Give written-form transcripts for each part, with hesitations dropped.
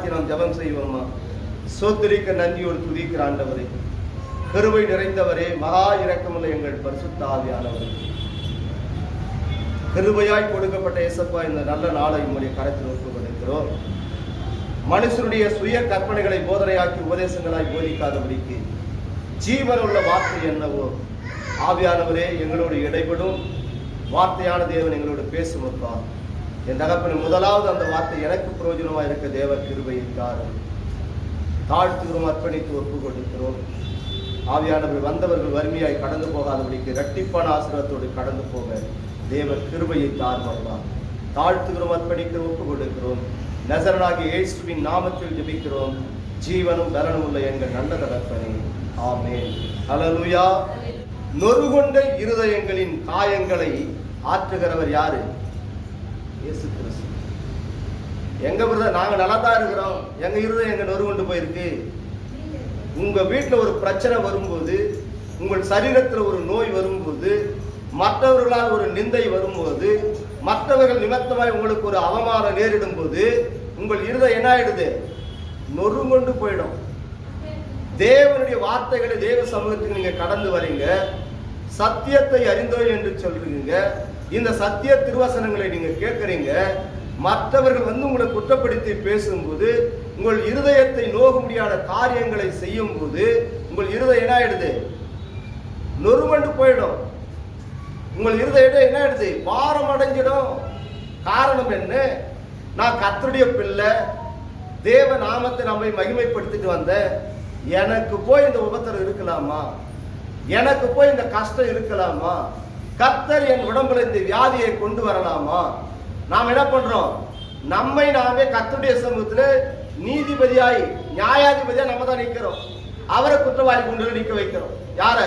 தாழ்த்தி நாம் ஜெபம் செய்வோமா? சோத்திரிக்க நன்றியோடு துதிக்கிற ஆண்டவரே, கிருபை நிறைந்தவரே, மகா இரக்கமுள்ள எங்கள் பரிசுத்த ஆவியானவரே, கிருபையாய் கொடுக்கப்பட்ட இயேசப்பா, இந்த நல்ல நாளை உம்முடைய கரத்தில் ஒப்புக்கொடுக்கிறோம். மனுஷனுடைய சுய கற்பனைகளை போதனையாக்கி உபதேசங்களாய் போதிக்காதபடிக்கு ஜீவனுள்ள வார்த்தை என்னவோ ஆவியானவரே எங்களோடு இடைபடும். வார்த்தையான தேவன் எங்களோடு பேசுமப்பா. என் தகப்பன் முதலாவது அந்த வார்த்தை எனக்கு பிரயோஜனமா இருக்க தேவ கிருபைக்காரன் தாழ்த்துகிறோம், அர்ப்பணித்து ஒப்பு கொடுக்கிறோம். ஆவியானவர் வந்தவர்கள் வறுமையாய் கடந்து போகாதபடிக்கு இரட்டிப்பான ஆசீர்வாதத்தோடு கடந்து போக தேவ கிருபையை தார்மப்பா. தாழ்த்துகிறோம், அர்ப்பணிக்கிறோம், ஒப்பு கொடுக்கிறோம். நசரனாகிய இயேசுவின் நாமத்தில் ஜெபிக்கிறோம். ஜீவனும் பலனும் உள்ள எங்கள் நல்ல தகப்பனே, ஆமென். ஹல்லேலூயா. நொறுகொண்ட இருதயங்களின் காயங்களை ஆற்றுகிறவர் யாரு? இயேசு கிறிஸ்து. எங்க பிரதர், நாங்க நல்லா தான் இருக்கிறோம், எங்க இருதயம் எங்க நொறுகொண்டு போயிருக்கு? உங்க வீட்டுல ஒரு பிரச்சனை வரும்போது, உங்கள் சரீரத்துல ஒரு நோய் வரும்போது, மற்றவர்களால் ஒரு நிந்தை வரும்போது, மற்றவர்கள் நிமித்தமாய் உங்களுக்கு ஒரு அவமானம் நேரிடும் போது உங்கள் இருதயம் என்ன ஆயிடுது? நொறுங்கொண்டு போயிடும். தேவனுடைய வார்த்தைகளை தேவ சமூகத்துக்கு நீங்க கடந்து வரீங்க, சத்தியத்தை அறிந்தோம் என்று சொல்றீங்க, இந்த சத்திய திருவசனங்களை நீங்க கேட்கறீங்க. மற்றவர்கள் உங்களை குற்றப்படுத்தி பேசும்போது, உங்கள் இருதயத்தை நோக முடியாத காரியங்களை செய்யும் போது உங்கள் இருதயம் என்ன ஆயிடுது? நொறுங்கொண்டு போயிடும். உங்கள் இருதயம் என்ன ஆயிடுது? பாரம் அடைஞ்சிடும். காரணம் என்ன? நான் கர்த்தருடைய பிள்ளை, தேவ நாமத்தை நம்மை மகிமைப்படுத்திட்டு வந்தேன், எனக்கு போய் இந்த உபத்திரம் இருக்கலாமா? எனக்கு போய் இந்த கஷ்டம் இருக்கலாமா? கர்த்தர் என் உடம்புல இந்த வியாதியை கொண்டு வரலாமா? நாம் என்ன பண்றோம்? நம்மை நாமே கர்த்தருடைய சமூகத்துல நீதிபதியாய் நியாயாதிபதியா நம்ம தான் நிக்கிறோம். அவரை குற்றவாளி கொண்டு நிக்க வைக்கிறோம். யார?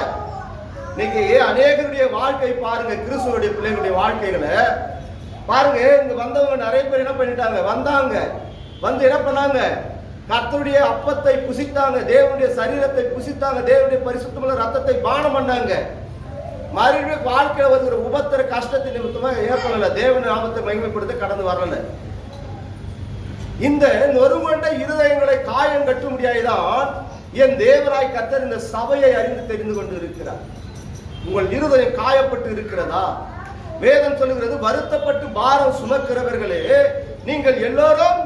இன்னைக்கு அநேகருடைய வாழ்க்கை பாருங்க, கிறிஸ்துவனுடைய பிள்ளைகளுடைய வாழ்க்கைகளை பாருங்க. இங்க வந்தவங்க நிறைய பேர் என்ன பண்ணிட்டாங்க? வந்தாங்க, வந்து என்ன பண்ணாங்க? கர்த்தருடைய அப்பத்தை புசித்தாங்க, தேவனுடைய சரீரத்தை புசித்தாங்க, தேவனுடைய பரிசுத்தமுள்ள ரத்தத்தை பானம் பண்ணாங்க. மறுபடியும் வாழ்க்கையில வருகிற உபத்திர கஷ்டத்தின் நிமித்தமா ஏற்படல, தேவன் நாமத்தை மகிமைப்படுத்த கடந்து வரல. இந்த நொறுங்கொண்ட இருதயங்களை காயம் கட்ட முடியாதுதான் என் தேவராய் கர்த்தர் இந்த சபையை அறிந்து தெரிந்து கொண்டு இருக்கிறார். உங்கள் இருதயம் காயப்பட்டு இருக்கிறதா? வேதம் சொல்லுகிறது, வருத்தப்பட்டு பாரம் சுமக்கிறவர்களே, நீங்கள் எல்லோரும்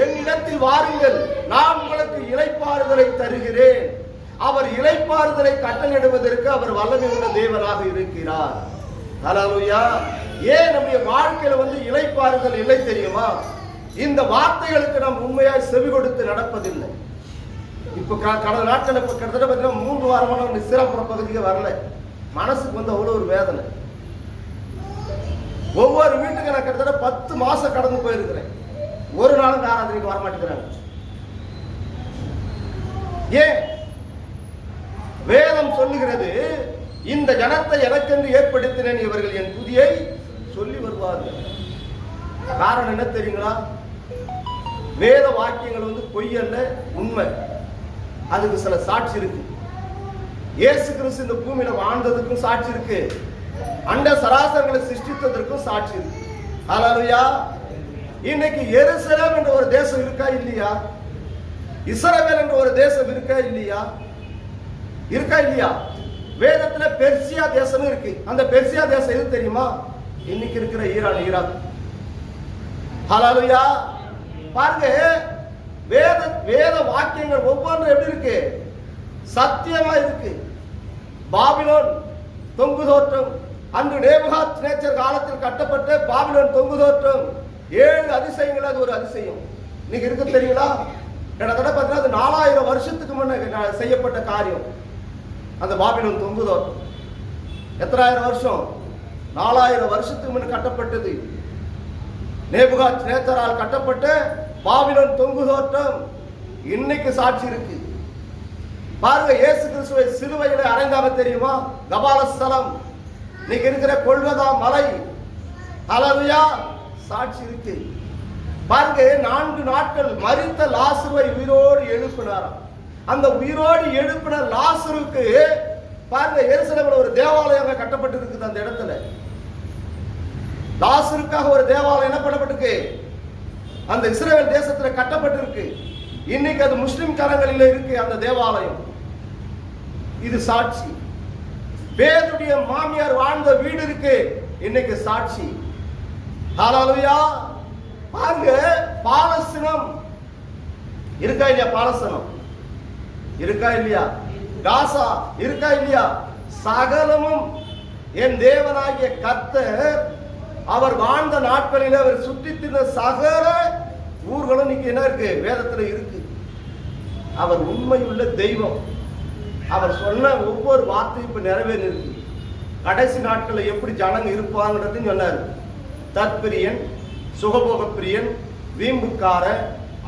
என்னிடத்தில் வாருங்கள், நான் உங்களுக்கு இளைப்பாறுதலை தருகிறேன். அவர் இளைப்பாறுதலை கட்டளையிடுவதற்கு அவர் வல்லமை உள்ள தேவனாக இருக்கிறார். ஹல்லேலூயா. ஏன் நம்முடைய வாழ்க்கையில இளைப்பாறுதல் இல்லை தெரியுமா? இந்த வார்த்தைகளுக்கு நாம் உண்மையாய் செவி கொடுத்து நடப்பதில்லை. இப்ப கடந்த நாட்கள் கிட்டத்தட்ட பார்த்தீங்கன்னா 3 வாரமான சிறப்புற பகுதிக்கு வரல. மனசுக்கு அவ்வளவு ஒரு வேதனை. ஒவ்வொரு வீட்டுக்கு நான் கிட்டத்தட்ட 10 மாசம் கடந்து போயிருக்கிறேன். ஒரு நாளும் ஆராதனைக்கு வரமாட்டேங்கிறாங்க. ஏன்? வேதம் சொல்லுகிறது, இந்த ஜனத்தை எனக்கென்று ஏற்படுத்தினேன், இவர்கள் என் துதியை சொல்லி வருவார்கள். காரணம் என்ன தெரியுங்களா? வேத வாக்கியங்கள் பொய் அல்ல, உண்மை. அதுக்கு சில சாட்சி இருக்கு. இயேசு கிறிஸ்து இந்த பூமியில வாழ்ந்ததுக்கும் சாட்சி இருக்கு, அண்ட சராசரங்களை சிருஷ்டித்ததற்கும் சாட்சி இருக்கு. ஹல்லேலூயா. இன்னைக்கு எருசலேம் என்ற ஒரு தேசம் இருக்கா இல்லையா? இஸ்ரவேல் என்ற ஒரு தேசம் இருக்கா இல்லையா? இருக்கா இல்லையா? வேதத்துல பெர்சியா தேசம் இருக்கு. அந்த பெர்சியா தேசம் எது தெரியுமா? இன்னைக்கு இருக்கிற ஈரான், ஈராக். ஹல்லேலூயா. பாருங்க, வேத வாக்கியங்கள் ஒவ்வொன்றும் எப்படி இருக்கு? சத்தியமா இருக்கு. பாபிலோன் தொங்கு தோற்றம், அன்று நேபுகாத்நேச்சர் காலத்தில் கட்டப்பட்ட பாபிலோன் தொங்கு தோற்றம் 7 அதிசயங்கள், அது ஒரு அதிசயம். இன்னைக்கு இருக்கு தெரியுங்களா? கிட்டத்தட்ட பார்த்தீங்கன்னா அது 4000 வருஷத்துக்கு முன்ன செய்யப்பட்ட காரியம். அந்த பாபிலோன் தொங்கு தோற்றம் எத்தனாயிரம் வருஷம்? 4000 வருஷத்துக்கு முன்ன கட்டப்பட்டது. நேபுகாத்நேச்சரால் கட்டப்பட்ட பாபிலோன் தொங்கு தோற்றம் இன்னைக்கு சாட்சி இருக்கு. பாருங்க, இயேசு கிறிஸ்துவை சிலுவையில அறைந்தாங்க தெரியுமா? கபாலஸ்தலம், இன்னைக்கு இருக்கிற கொல்கதா மலை. ஹல்லேலூயா. சாட்சி இருக்கு. பாருங்க, 4 நாட்கள் மரித்த லாசருவை உயிரோடு எழுப்பினாராம். அந்த உயிரோடு எழுப்பின லாசருக்கு பாருங்க, எருசலேமில் ஒரு தேவாலயம் கட்டப்பட்டு இருக்குது. அந்த இடத்துல லாசருக்காக ஒரு தேவாலயம் என்ன பண்ணப்பட்டிருக்கு? அந்த இஸ்ரவேல் தேசத்துல கட்டப்பட்டிருக்கு. இன்னைக்கு அது முஸ்லிம் கரங்களில் இருக்கு அந்த தேவாலயம். இது சாட்சி. பேதுடைய மாமியார் வாழ்ந்த வீடு இருக்கு, இன்னைக்கு சாட்சி. ஹல்லேலூயா. பாருங்க, பாலஸ்தீனம் இருக்கா இல்லையா? பாலஸ்தீனம் இருக்கா இல்லையா? காசா இருக்கா இல்லையா? சகலமும் என் தேவனாகிய கர்த்தர் அவர் வாழ்ந்த நாட்களில் அவர் சுற்றி தின்ன சகல ஊர்களும் இன்னைக்கு என்ன இருக்கு? வேதத்துல இருக்கு. அவர் உண்மையுள்ள தெய்வம். அவர் சொன்ன ஒவ்வொரு வார்த்தையும் இப்ப நிறைவேறி இருக்கு. கடைசி நாட்களில் எப்படி ஜனங்க இருப்பாங்கிறது சொன்னார். தற்பிரியன், சுகபோக பிரியன், வீம்புக்கார,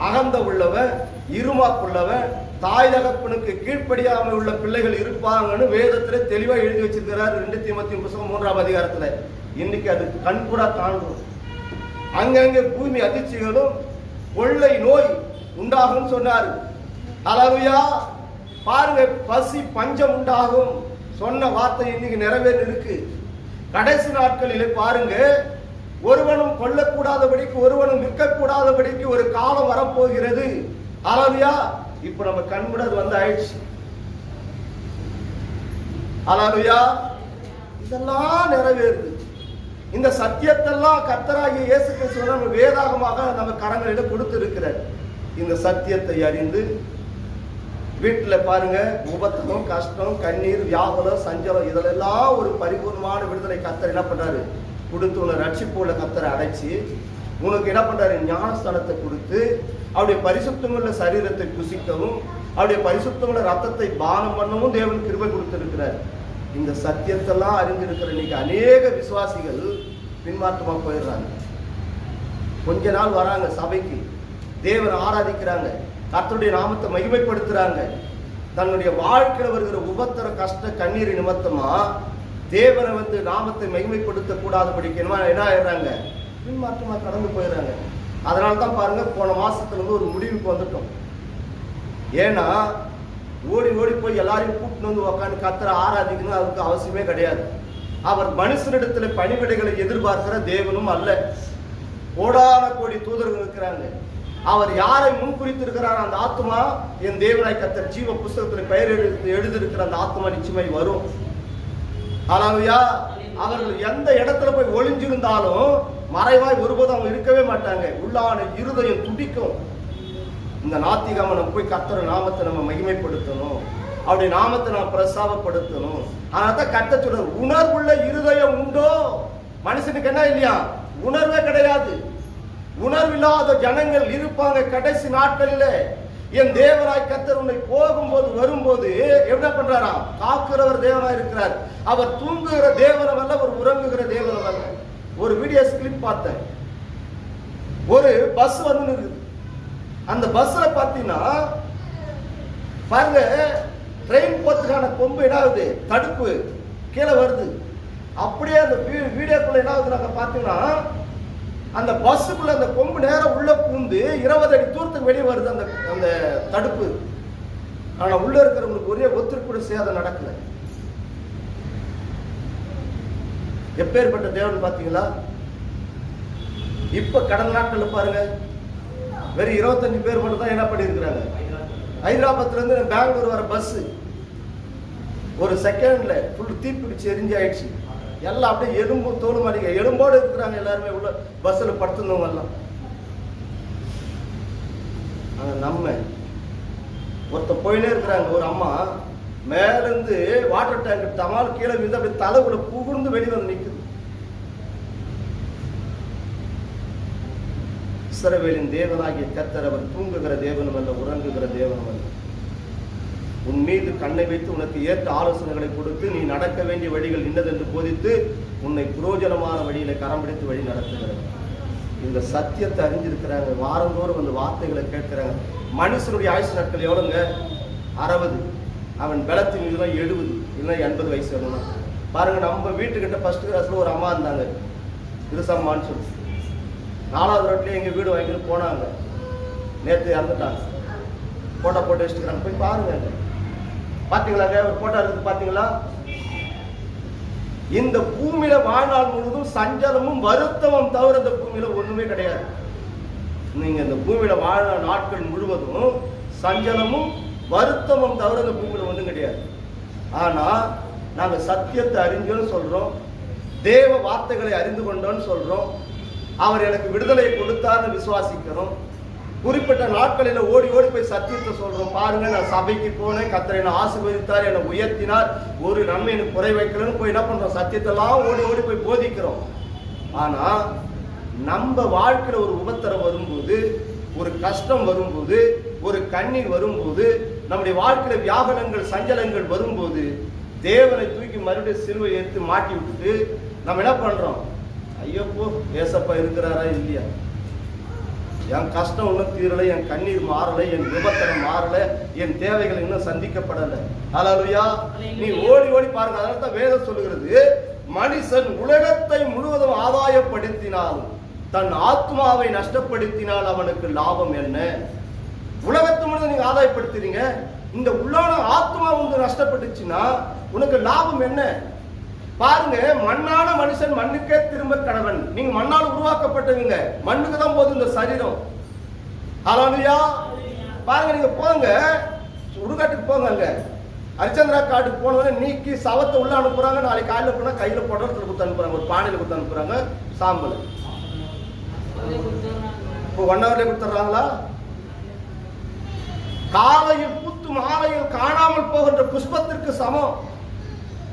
அகந்த உள்ளவன், இருமாப்புள்ளவன், தாய் தகப்பனுக்கு கீழ்ப்படியாமல் உள்ள பிள்ளைகள் இருப்பாங்கன்னு வேதத்துல தெளிவா எழுதி வச்சிருக்கிறார் 2 தீமோத்தேயு புத்தகம் 3ஆம் அதிகாரத்துல. இன்னைக்கு அது கண்கூடா காண்போம். அங்கங்க பூமி அதிர்ச்சிகளும் கொள்ளை நோய் உண்டாகும் சொன்னார். ஹல்லேலூயா. பாருங்க, பசி பஞ்சம் உண்டாகும் சொன்ன வார்த்தை இன்னைக்கு நிறைவேறி இருக்கு. கடைசி நாட்களிலே பாருங்க, ஒருவனும் கொல்லக்கூடாதபடிக்கு, ஒருவனும் விற்கக்கூடாதபடிக்கு ஒரு காலம் வரப்போகிறது. ஹல்லேலூயா. இப்ப நம்ம கண்முடது வந்து ஆயிடுச்சு. ஹல்லேலூயா. இதெல்லாம் நிறைவேறுது. இந்த சத்தியத்தெல்லாம் கர்த்தராகிய இயேசு கிறிஸ்து நம்ம வேதாகமாக நம்ம கரங்களில கொடுத்து இருக்கிறார். இந்த சத்தியத்தை அறிந்து வீட்டுல பாருங்க, உபத்திரம், கஷ்டம், கண்ணீர், வியாகுலம், சஞ்சலம், இதெல்லாம் ஒரு பரிபூர்ணமான விடுதலை கர்த்தர் என்ன பண்றாரு? கொடுத்து உன்னை ரட்சிப்புள்ள கர்த்தரை அடைச்சி உனக்கு என்ன பண்றாரு? ஞானஸ்தானத்தை கொடுத்து அவருடைய பரிசுத்தமுள்ள சரீரத்தை புசிக்கவும் அவருடைய பரிசுத்தமுள்ள ரத்தத்தை பானம் பண்ணவும் தேவன் கிருபை கொடுத்திருக்கிறார். இந்த சத்தியத்தெல்லாம் அறிந்திருக்கிற இன்னைக்கு அநேக விசுவாசிகள் பின்மாற்றமா போயிடுறாங்க. கொஞ்ச நாள் வராங்க சபைக்கு, தேவனை ஆராதிக்கிறாங்க, கர்த்தருடைய நாமத்தை மகிமைப்படுத்துறாங்க. தன்னுடைய வாழ்க்கையில் வருகிற உபத்திர, கஷ்ட, கண்ணீர் நிமித்தமா தேவனை நாமத்தை மகிமைப்படுத்த கூடாதபடிக்கு என்ன ஆயிடுறாங்க? பின்மாற்றமா கடந்து போயிடுறாங்க. அதனால தான் பாருங்க, போன மாசத்துல ஒரு முடிவுக்கு வந்துட்டோம். ஏன்னா ஓடி ஓடி போய் எல்லாரையும் கூப்பிட்டு வந்து உட்காந்து கர்த்தரை ஆராதிக்கணும் அதுக்கு அவசியமே கிடையாது. அவர் மனுஷனிடத்துல பணிவிடைகளை எதிர்பார்க்கிற தேவனும் அல்ல. கோடான கோடி தூதர்கள் இருக்கிறாங்க. அவர் யாரை முன்குறித்திருக்கிறார்? அந்த ஆத்மா என் தேவனாய் கர்த்தர் ஜீவ புஸ்தகத்துல பெயர் எழுதியிருக்கிற அந்த ஆத்மா நிச்சயமாய் வரும். ஹல்லேலூயா. அவர்கள் எந்த இடத்துல போய் ஒளிஞ்சிருந்தாலும் மறைவாய் ஒருபோதும் அவங்க இருக்கவே மாட்டாங்க. உள்ளான இருதயம் துடிக்கும். இந்த நாத்திகம நம்ம போய் கர்த்தர் நாமத்தை நம்ம மகிமைப்படுத்தணும், அவருடைய நாமத்தை நம்ம பிரஸ்தாபப்படுத்தணும். அதனால கர்த்தர் சொல்ற, உணர்வுள்ள இருதயம் உண்டோ? மனுஷனுக்கு என்ன இல்லையா? உணர்வே கிடையாது. உணர்வில்லாத ஜனங்கள் இருப்பாங்க கடைசி நாட்களில. என் தேவனாய் கர்த்தர் உன்னை போகும்போது வரும்போது என்ன பண்றாரா? காக்குறவர் தேவனாய் இருக்கிறார். அவர் தூங்குகிற தேவனவல்ல, அவர் உறங்குகிற தேவனவல்ல. ஒரு வீடியோ கிளிப் பார்த்தேன். ஒரு பஸ் வந்து அந்த பஸ்ல பாத்தீங்கன்னா பாருங்க, ட்ரெயின் போறதுக்கான கொம்பு என்ன ஆகுது? தடுப்பு கீழே வருது. அப்படியே அந்த வீடியோக்குள்ள என்ன ஆகுது? நாங்க பாத்தீங்கன்னா அந்த பஸ்ஸுக்குள்ள அந்த கொம்பு நேரம் உள்ள பூந்து 20 அடி தூரத்துக்கு வெளியே வருது அந்த அந்த தடுப்பு. ஆனா உள்ள இருக்கிறவங்களுக்கு ஒரே ஒருத்தர் கூட சேதம் நடக்கல. எப்பேற்பட்ட தேவன் பாத்தீங்களா? இப்ப கடந்த நாட்கள்ல பாருங்க, வெறும் 25 பேர் மட்டும் தான் என்ன பண்ணிருக்கிறாங்க. ஹைதராபாத்ல இருந்து பெங்களூர் வர பஸ் ஒரு செகண்ட்ல ஃபுல் தீப்பிடிச்சு எரிஞ்சு ஆயிடுச்சு. எல்லாம் அப்படியே எலும்பு தோலும் அடிக்க எலும்போடு இருக்கிறாங்க எல்லாருமே உள்ள பஸ்ல படுத்துனவங்க எல்லாம். நம்ம ஒருத்த போயினே இருக்கிறாங்க. ஒரு அம்மா மேல இருந்து வாட்டர் டேங்க் தமால் கீழே விழுந்து அப்படி தலைக்குள்ள புகுந்து வெளியே வந்து நிக்குது. இஸ்ரவேலின் தேவனாகிய கர்த்தர் அவர் தூங்குகிற தேவனும் அல்ல, உறங்குகிற தேவனும் அல்ல. உன் மீது கண்ணை வைத்து உனக்கு ஏற்ற ஆலோசனைகளை கொடுத்து நீ நடக்க வேண்டிய வழிகள் இன்னதென்று போதித்து உன்னை புரோஜனமான வழியில கரம் பிடித்து வழி நடத்துகிறது. இந்த சத்தியத்தை அறிஞ்சிருக்கிறாங்க. வாரந்தோறும் அந்த வார்த்தைகளை கேட்கிறாங்க. மனுஷனுடைய ஆயுசு நாட்கள் எவ்வளவுங்க? 60. அவன் பலத்தின் இதுதான் 70 இல்லை 80 வயசு வரணும். பாருங்க, நம்ம வீட்டுக்கிட்ட ஃபர்ஸ்ட் கிளாஸ்ல ஒரு அம்மா இருந்தாங்க, திருசம்மான்னு சொல்லி. 4வது ரோட்லயே எங்க வீடு வாங்கிட்டு போனாங்க. நேற்று இறந்துட்டாங்க. போட்டோ போட்டு வச்சுக்கிறாங்க. போய் பாருங்க, பாத்தீங்களா? ஒரு போட்டோ இருக்குது பாத்தீங்களா? இந்த பூமியில வாழ்நாள் முழுவதும் சஞ்சலமும் வருத்தமும் தவிர இந்த பூமியில ஒண்ணுமே கிடையாது. நீங்க இந்த பூமியில வாழ நாட்கள் முழுவதும் சஞ்சலமும் வருத்தமும் தவிர இந்த பூமியில ஒன்றும் கிடையாது. ஆனா நாங்க சத்தியத்தை அறிஞ்சோன்னு சொல்றோம், தேவ வார்த்தைகளை அறிந்து கொண்டோன்னு சொல்றோம், அவர் எனக்கு விடுதலை கொடுத்தார்னு விசுவாசிக்கிறோம். குறிப்பிட்ட நாட்களில் ஓடி ஓடி போய் சத்தியத்தை சொல்றோம். பாருங்க, நான் சபைக்கு போனேன், கர்த்தர் என்னை ஆசீர்வதித்தார், என்னை உயர்த்தினார், ஒரு நன்மை எனக்கு குறை வைக்கலன்னு போய் என்ன பண்றோம், சத்தியத்தெல்லாம் ஓடி ஓடி போய் போதிக்கிறோம். ஆனா நம்ம வாழ்க்கையில ஒரு உபத்திரம் வரும்போது, ஒரு கஷ்டம் வரும்போது, ஒரு கண்ணீர் வரும்போது, நம்முடைய வாழ்க்கையில வியாகுலங்கள் சஞ்சலங்கள் வரும்போது தேவனை தூக்கி மறுபடியும் சிலுவை எடுத்து மாட்டி விட்டுட்டு நம்ம என்ன பண்றோம், ஐயோ போ ஏசப்பா இருக்கிறாரா இல்லையா, என் கஷ்டம் இன்னும் தீரலை, என் கண்ணீர் மாறலை, என் விபத்தனம் மாறல, என் தேவைகள் இன்னும் சந்திக்கப்படலை. ஹல்லேலூயா. நீ ஓடி ஓடி பாருங்க. அதனால தான் வேதம் சொல்லுகிறது, மனுஷன் உலகத்தை முழுவதும் ஆதாயப்படுத்தினால் தன் ஆத்மாவை நஷ்டப்படுத்தினால் அவனுக்கு லாபம் என்ன? உலகத்தை முழுவதும் நீங்க ஆதாயப்படுத்துறீங்க, இந்த உள்ளான ஆத்மா வந்து நஷ்டப்பட்டுச்சுன்னா உனக்கு லாபம் என்ன? பாருங்க, மண்ணான மனுஷன் மண்ணுக்கே திரும்ப கடவன். நீங்க மண்ணால் உருவாக்கப்பட்டவங்க, மண்ணுக்கு தான் போதும் இந்த சரீரம். ஹல்லேலூயா. பாருங்க, நீங்க போங்க சுடுகாட்டுக்கு போங்க, அங்க ஹரிச்சந்திரா காட்டுக்கு போனவங்க நீக்கி சவத்தை உள்ள அனுப்புறாங்க. நாளைக்கு காலையில் போனா கையில புடத்துல கொடுத்து அனுப்புறாங்க, ஒரு பானையில கொடுத்து அனுப்புறாங்க சாம்பல். இப்போ 1 ஹவர்ல கொடுத்துறாங்களா? காலையில் பூத்து மாலையில் காணாமல் போகின்ற புஷ்பத்திற்கு சமம்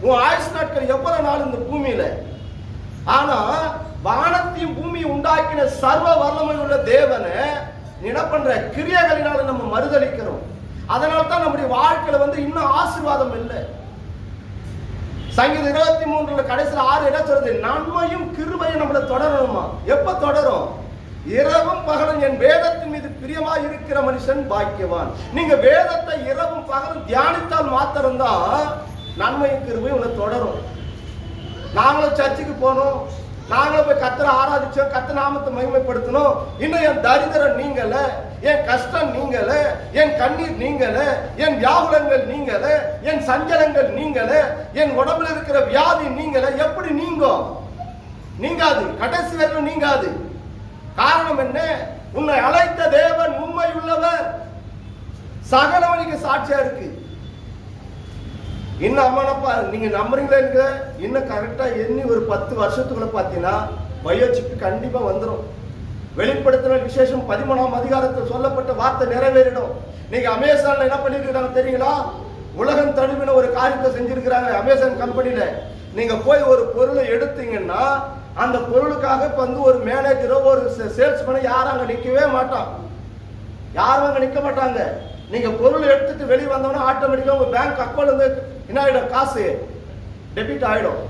உன் ஆயுஷ் நாட்கள் எவ்வளவு நாள் இந்த பூமியில. ஆனா வானத்தையும் பூமியை உண்டாக்கின சர்வ வல்லமை உள்ள தேவனை என்ன பண்ற, கிரியைகளினால நம்ம மறுதளிக்கிறோம். அதனால தான் நம்முடைய வாழ்க்கையில வந்து இன்னும் ஆசீர்வாதம் இல்லை. சங்கீதம் 23 கடைசியில் 6 என்ன சொல்றது, நன்மையும் கிருபையும் நம்மள தொடரணுமா? எப்ப தொடரும்? இரவும் பகலும் என் வேதத்தின் மீது பிரியமா இருக்கிற மனுஷன் பாக்கியவான். நீங்க வேதத்தை இரவும் பகலும் தியானித்தால் மாத்திரம்தான் நன்மையும் கிருபையும் உன்னை தொடரும். நாங்களும் சர்ச்சுக்கு போனோம், நாங்களும் போய் கர்த்தரை ஆராதிச்சோம், கர்த்தர் நாமத்தை மகிமைப்படுத்தணும். இன்னும் என் தரித்திரம் நீங்கல, என் கஷ்டம் நீங்கல, என் கண்ணீர் நீங்கல, என் வியாகுலங்கள் நீங்கல, என் சஞ்சலங்கள் நீங்கல, என் உடம்புல இருக்கிற வியாதி நீங்கல. எப்படி நீங்கும்? நீங்காது, கடைசி வரைக்கும் நீங்காது. காரணம் என்ன? உன்னை அழைத்த தேவன் உண்மை உள்ளவர், சகலவனுக்கு சாட்சியா இருக்கு. இன்னும் அம்மானப்பா நீங்க நம்புறீங்களா? இன்னும் கரெக்டா எண்ணி ஒரு 10 வருஷத்துக்குள்ள பாத்தீங்கன்னா பயோசிப் கண்டிப்பா வந்துடும். வெளிப்படுத்தின விசேஷம் 13ஆம் அதிகாரத்தில் சொல்லப்பட்ட வார்த்தை நிறைவேறிடும். நீங்க அமேசான்ல என்ன பண்ணிருக்காங்க தெரியுங்களா? உலகம் தழுவின ஒரு காரியத்தை செஞ்சிருக்கிறாங்க அமேசான் கம்பெனில. நீங்க போய் ஒரு பொருளை எடுத்தீங்கன்னா அந்த பொருளுக்காக வந்து ஒரு மேனேஜரோ ஒரு சேல்ஸ்மேனோ யாரும் அங்க நிக்கவே மாட்டான். யாரும் அங்க நிக்க மாட்டாங்க. நீங்க பொருள் எடுத்துட்டு வெளியே வந்தோம்னா ஆட்டோமேட்டிக்கா உங்க பேங்க் அக்கௌண்ட் வந்து என்ன ஆயிடும், காசு டெபிட் ஆயிடும்.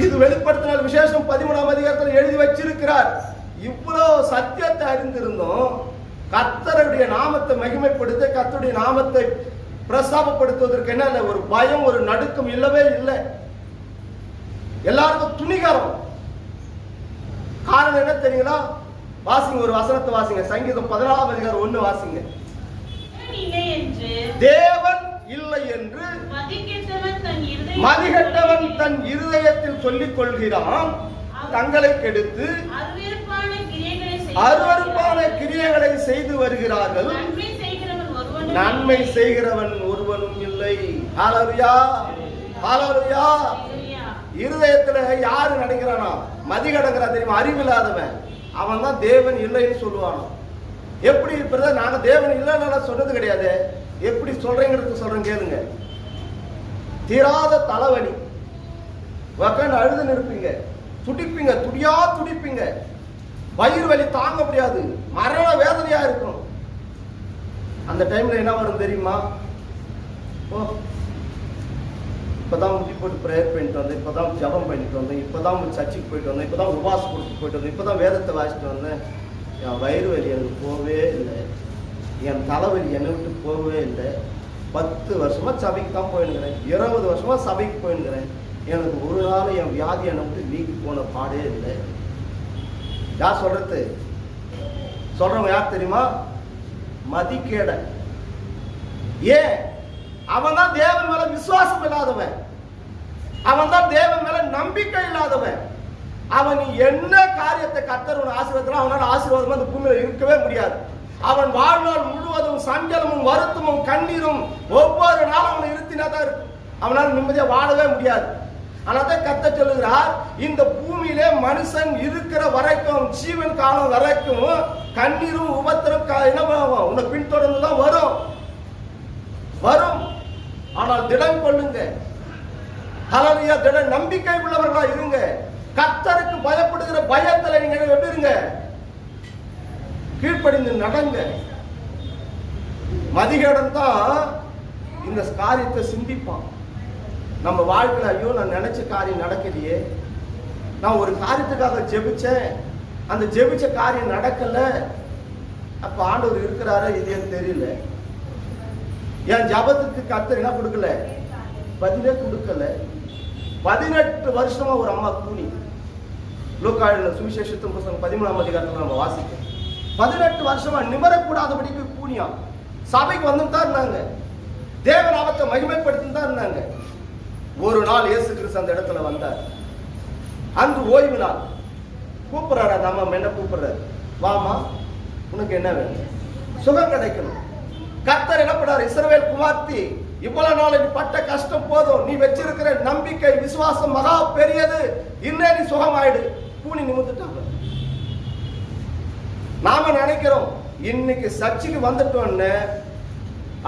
இது வெளிப்படுத்தின விசேஷம் 13ஆம் அதிகாரத்தில் எழுதி வச்சிருக்கிறார். இவ்வளவு சத்தியத்தை அறிந்திருந்தோம் கர்த்தருடைய நாமத்தை மகிமைப்படுத்த, கர்த்தருடைய நாமத்தை பிரஸ்தாபப்படுத்துவதற்கு என்ன இல்லை, ஒரு பயம் ஒரு நடுக்கம் இல்லவே இல்லை. எல்லாருக்கும் துணிகரம். காரணம் என்ன தெரியுங்களா? வாசிங்க, ஒரு வசனத்தை வாசிங்க. சங்கீதம் 14ஆம் அதிகாரம் 1 வாசிங்க. தேவன் இல்லை என்று மதிகெட்டவன் தன் இருதயத்தில் சொல்லிக் கொள்கிறான், தங்களை கெடுத்து அருவருப்பான கிரியைகளை செய்து வருகிறார்கள், நன்மை செய்கிறவன் ஒருவனும் இல்லை. ஹல்லேலூயா, ஹல்லேலூயா. இருதயத்துல யாரு நடக்கிறானா? மதிகடங்கிறா தெரியுமா? அறிவில்லாதவன் அவன் தான் தேவன் இல்லைன்னு சொல்லுவானோ. எப்படி இருப்பத? நாங்க தேவன் இல்லைன்னு சொன்னது கிடையாது. எப்படி சொல்றீங்கிறது சொல்றேன் கேளுங்க. தீராத தலைவலி, உட்காந்து அழுது நிற்பீங்க, துடிப்பீங்க, துடியா துடிப்பீங்க, வயிறு வலி தாங்க முடியாது, மரண வேதனையா இருக்கும். அந்த டைம்ல என்ன வரும் தெரியுமா? இப்பதான் முட்டி போட்டு ப்ரேயர் பண்ணிட்டு வந்தேன், இப்பதான் ஜபம் பண்ணிட்டு வந்தேன், இப்பதான் சர்ச்சுக்கு போயிட்டு வந்தேன், இப்பதான் உபவாசம் கொடுத்து போயிட்டு வந்தேன், இப்பதான் வேதத்தை வாசிட்டு வந்தேன், என் வயிறு வலி எனக்கு போகவே இல்லை, என் தலைவலி என்னை விட்டு போகவே இல்லை. 10 வருஷமா சபைக்கு தான் போயினுக்கிறேன், 20 வருஷமா சபைக்கு போயினுக்கிறேன், எனக்கு ஒரு நாள் என் வியாதி என்னை விட்டு நீக்கி போன பாடே இல்லை. யார் சொல்றது? சொல்றவங்க யார் தெரியுமா? மதிக்கேட. ஏன்? அவன் தான் தேவன் மேல விசுவாசம் இல்லாதவன், அவன் தான் தேவன் மேல நம்பிக்கை இல்லாதவன். அவன் என்ன காரியத்தை கர்த்தர் ஆசீர்வாதம் அவனால் ஆசீர்வாதம் அந்த பூமியில இருக்கவே முடியாது. அவன் வாழ்நாள் முழுவதும் சஞ்சலமும் வருத்தமும் கண்ணீரும் ஒவ்வொரு நாளும் அவனை இருத்தினா தான் இருக்கும். அவனால் நிம்மதியா வாழவே முடியாது. ஆனால் கர்த்தர் சொல்லுகிறார், இந்த பூமியிலே மனுஷன் இருக்கிற வரைக்கும், ஜீவன் காலம் வரைக்கும் கண்ணீரும் உபத்திரம் என்ன உன்னை பின்தொடர்ந்து தான் வரும். ஆனால் திடம் கொள்ளுங்க. ஹல்லேலூயா. திட நம்பிக்கை உள்ளவர்களா இருங்க. கர்த்தருக்கு பயப்படுகிற பயத்துல நீங்க எப்படி இருங்க? கீழ்ப்படிந்து நடங்க. மதிகேடன் தான் இந்த காரியத்தை சிந்திப்பான். நம்ம வாழ்க்கையில ஐயோ நான் நினைச்ச காரியம் நடக்கலையே, நான் ஒரு காரியத்துக்காக ஜெபிச்சேன், அந்த ஜெபிச்ச காரியம் நடக்கல, அப்ப ஆண்டவர் இருக்கிறாரா இல்லையான்னு தெரியல. என் ஜபத்துக்கு கர்த்தர் என்ன கொடுக்கல? பதிலே கொடுக்கல. 18 வருஷமா ஒரு அம்மா கூனி. லூக்கா சுவிசேஷத்தின் புத்தகம் 13ஆம் அதிகாரத்துல நம்ம வாசிக்கிறோம். 18 வருஷமா நிமரக்கூடாதபடிக்கு கூனியா சபைக்கு வந்துட்டு தான் இருந்தாங்க. தேவநாமத்தை மகிமைப்படுத்தி தான் இருந்தாங்க. ஒரு நாள் இயேசு கிறிஸ்து அந்த இடத்துல வந்தார். அன்று ஓய்வு நாள். கூப்பிடுறாரா? நம்ம என்ன கூப்பிடுறாரு? வாமா, உனக்கு என்ன வேணும்? சுகம் கிடைக்கணும். கர்த்தர் என்ன பண்ணார்? இஸ்ரவேல் குமார்த்தி, இவ்வளவு நாள் நீ பட்ட கஷ்டம் போதும், நீ வச்சிருக்கிற நம்பிக்கை விசுவாசம் மகா பெரியது, இன்னே நீ சுகமாயிடு. கூனி நிமிர்ந்துட்டாங்க. நாம நினைக்கிறோம் இன்னைக்கு சர்ச்சுக்கு வந்துட்டோன்னு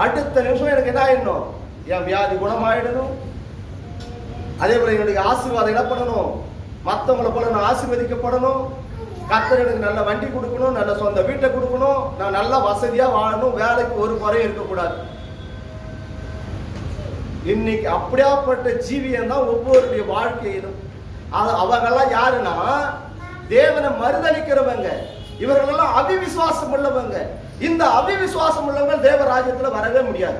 அடுத்த நிமிஷம் எனக்கு என்ன ஆயிடணும்? என் வியாதி குணமாயிடணும், அதே போல என்னுடைய ஆசீர்வாதம் என்ன பண்ணணும்? மற்றவங்களை போல நான் ஆசீர்வதிக்கப்படணும், கர்த்தர் எனக்கு நல்ல வண்டி கொடுக்கணும், நல்ல சொந்த வீட்டை கொடுக்கணும், நான் நல்ல வசதியா வாழணும், வேலைக்கு ஒரு குறையும் இருக்கக்கூடாது. இன்னைக்கு அப்படியாப்பட்ட ஜீவியம் தான் ஒவ்வொருடைய வாழ்க்கையிலும். அவங்கெல்லாம் யாருன்னா தேவனை மறுதளிக்கிறவங்க. இவர்களெல்லாம் அவிவிசுவாசம் உள்ளவங்க. இந்த அவிவிசுவாசம் உள்ளவங்க தேவராஜ்யத்துல வரவே முடியாது.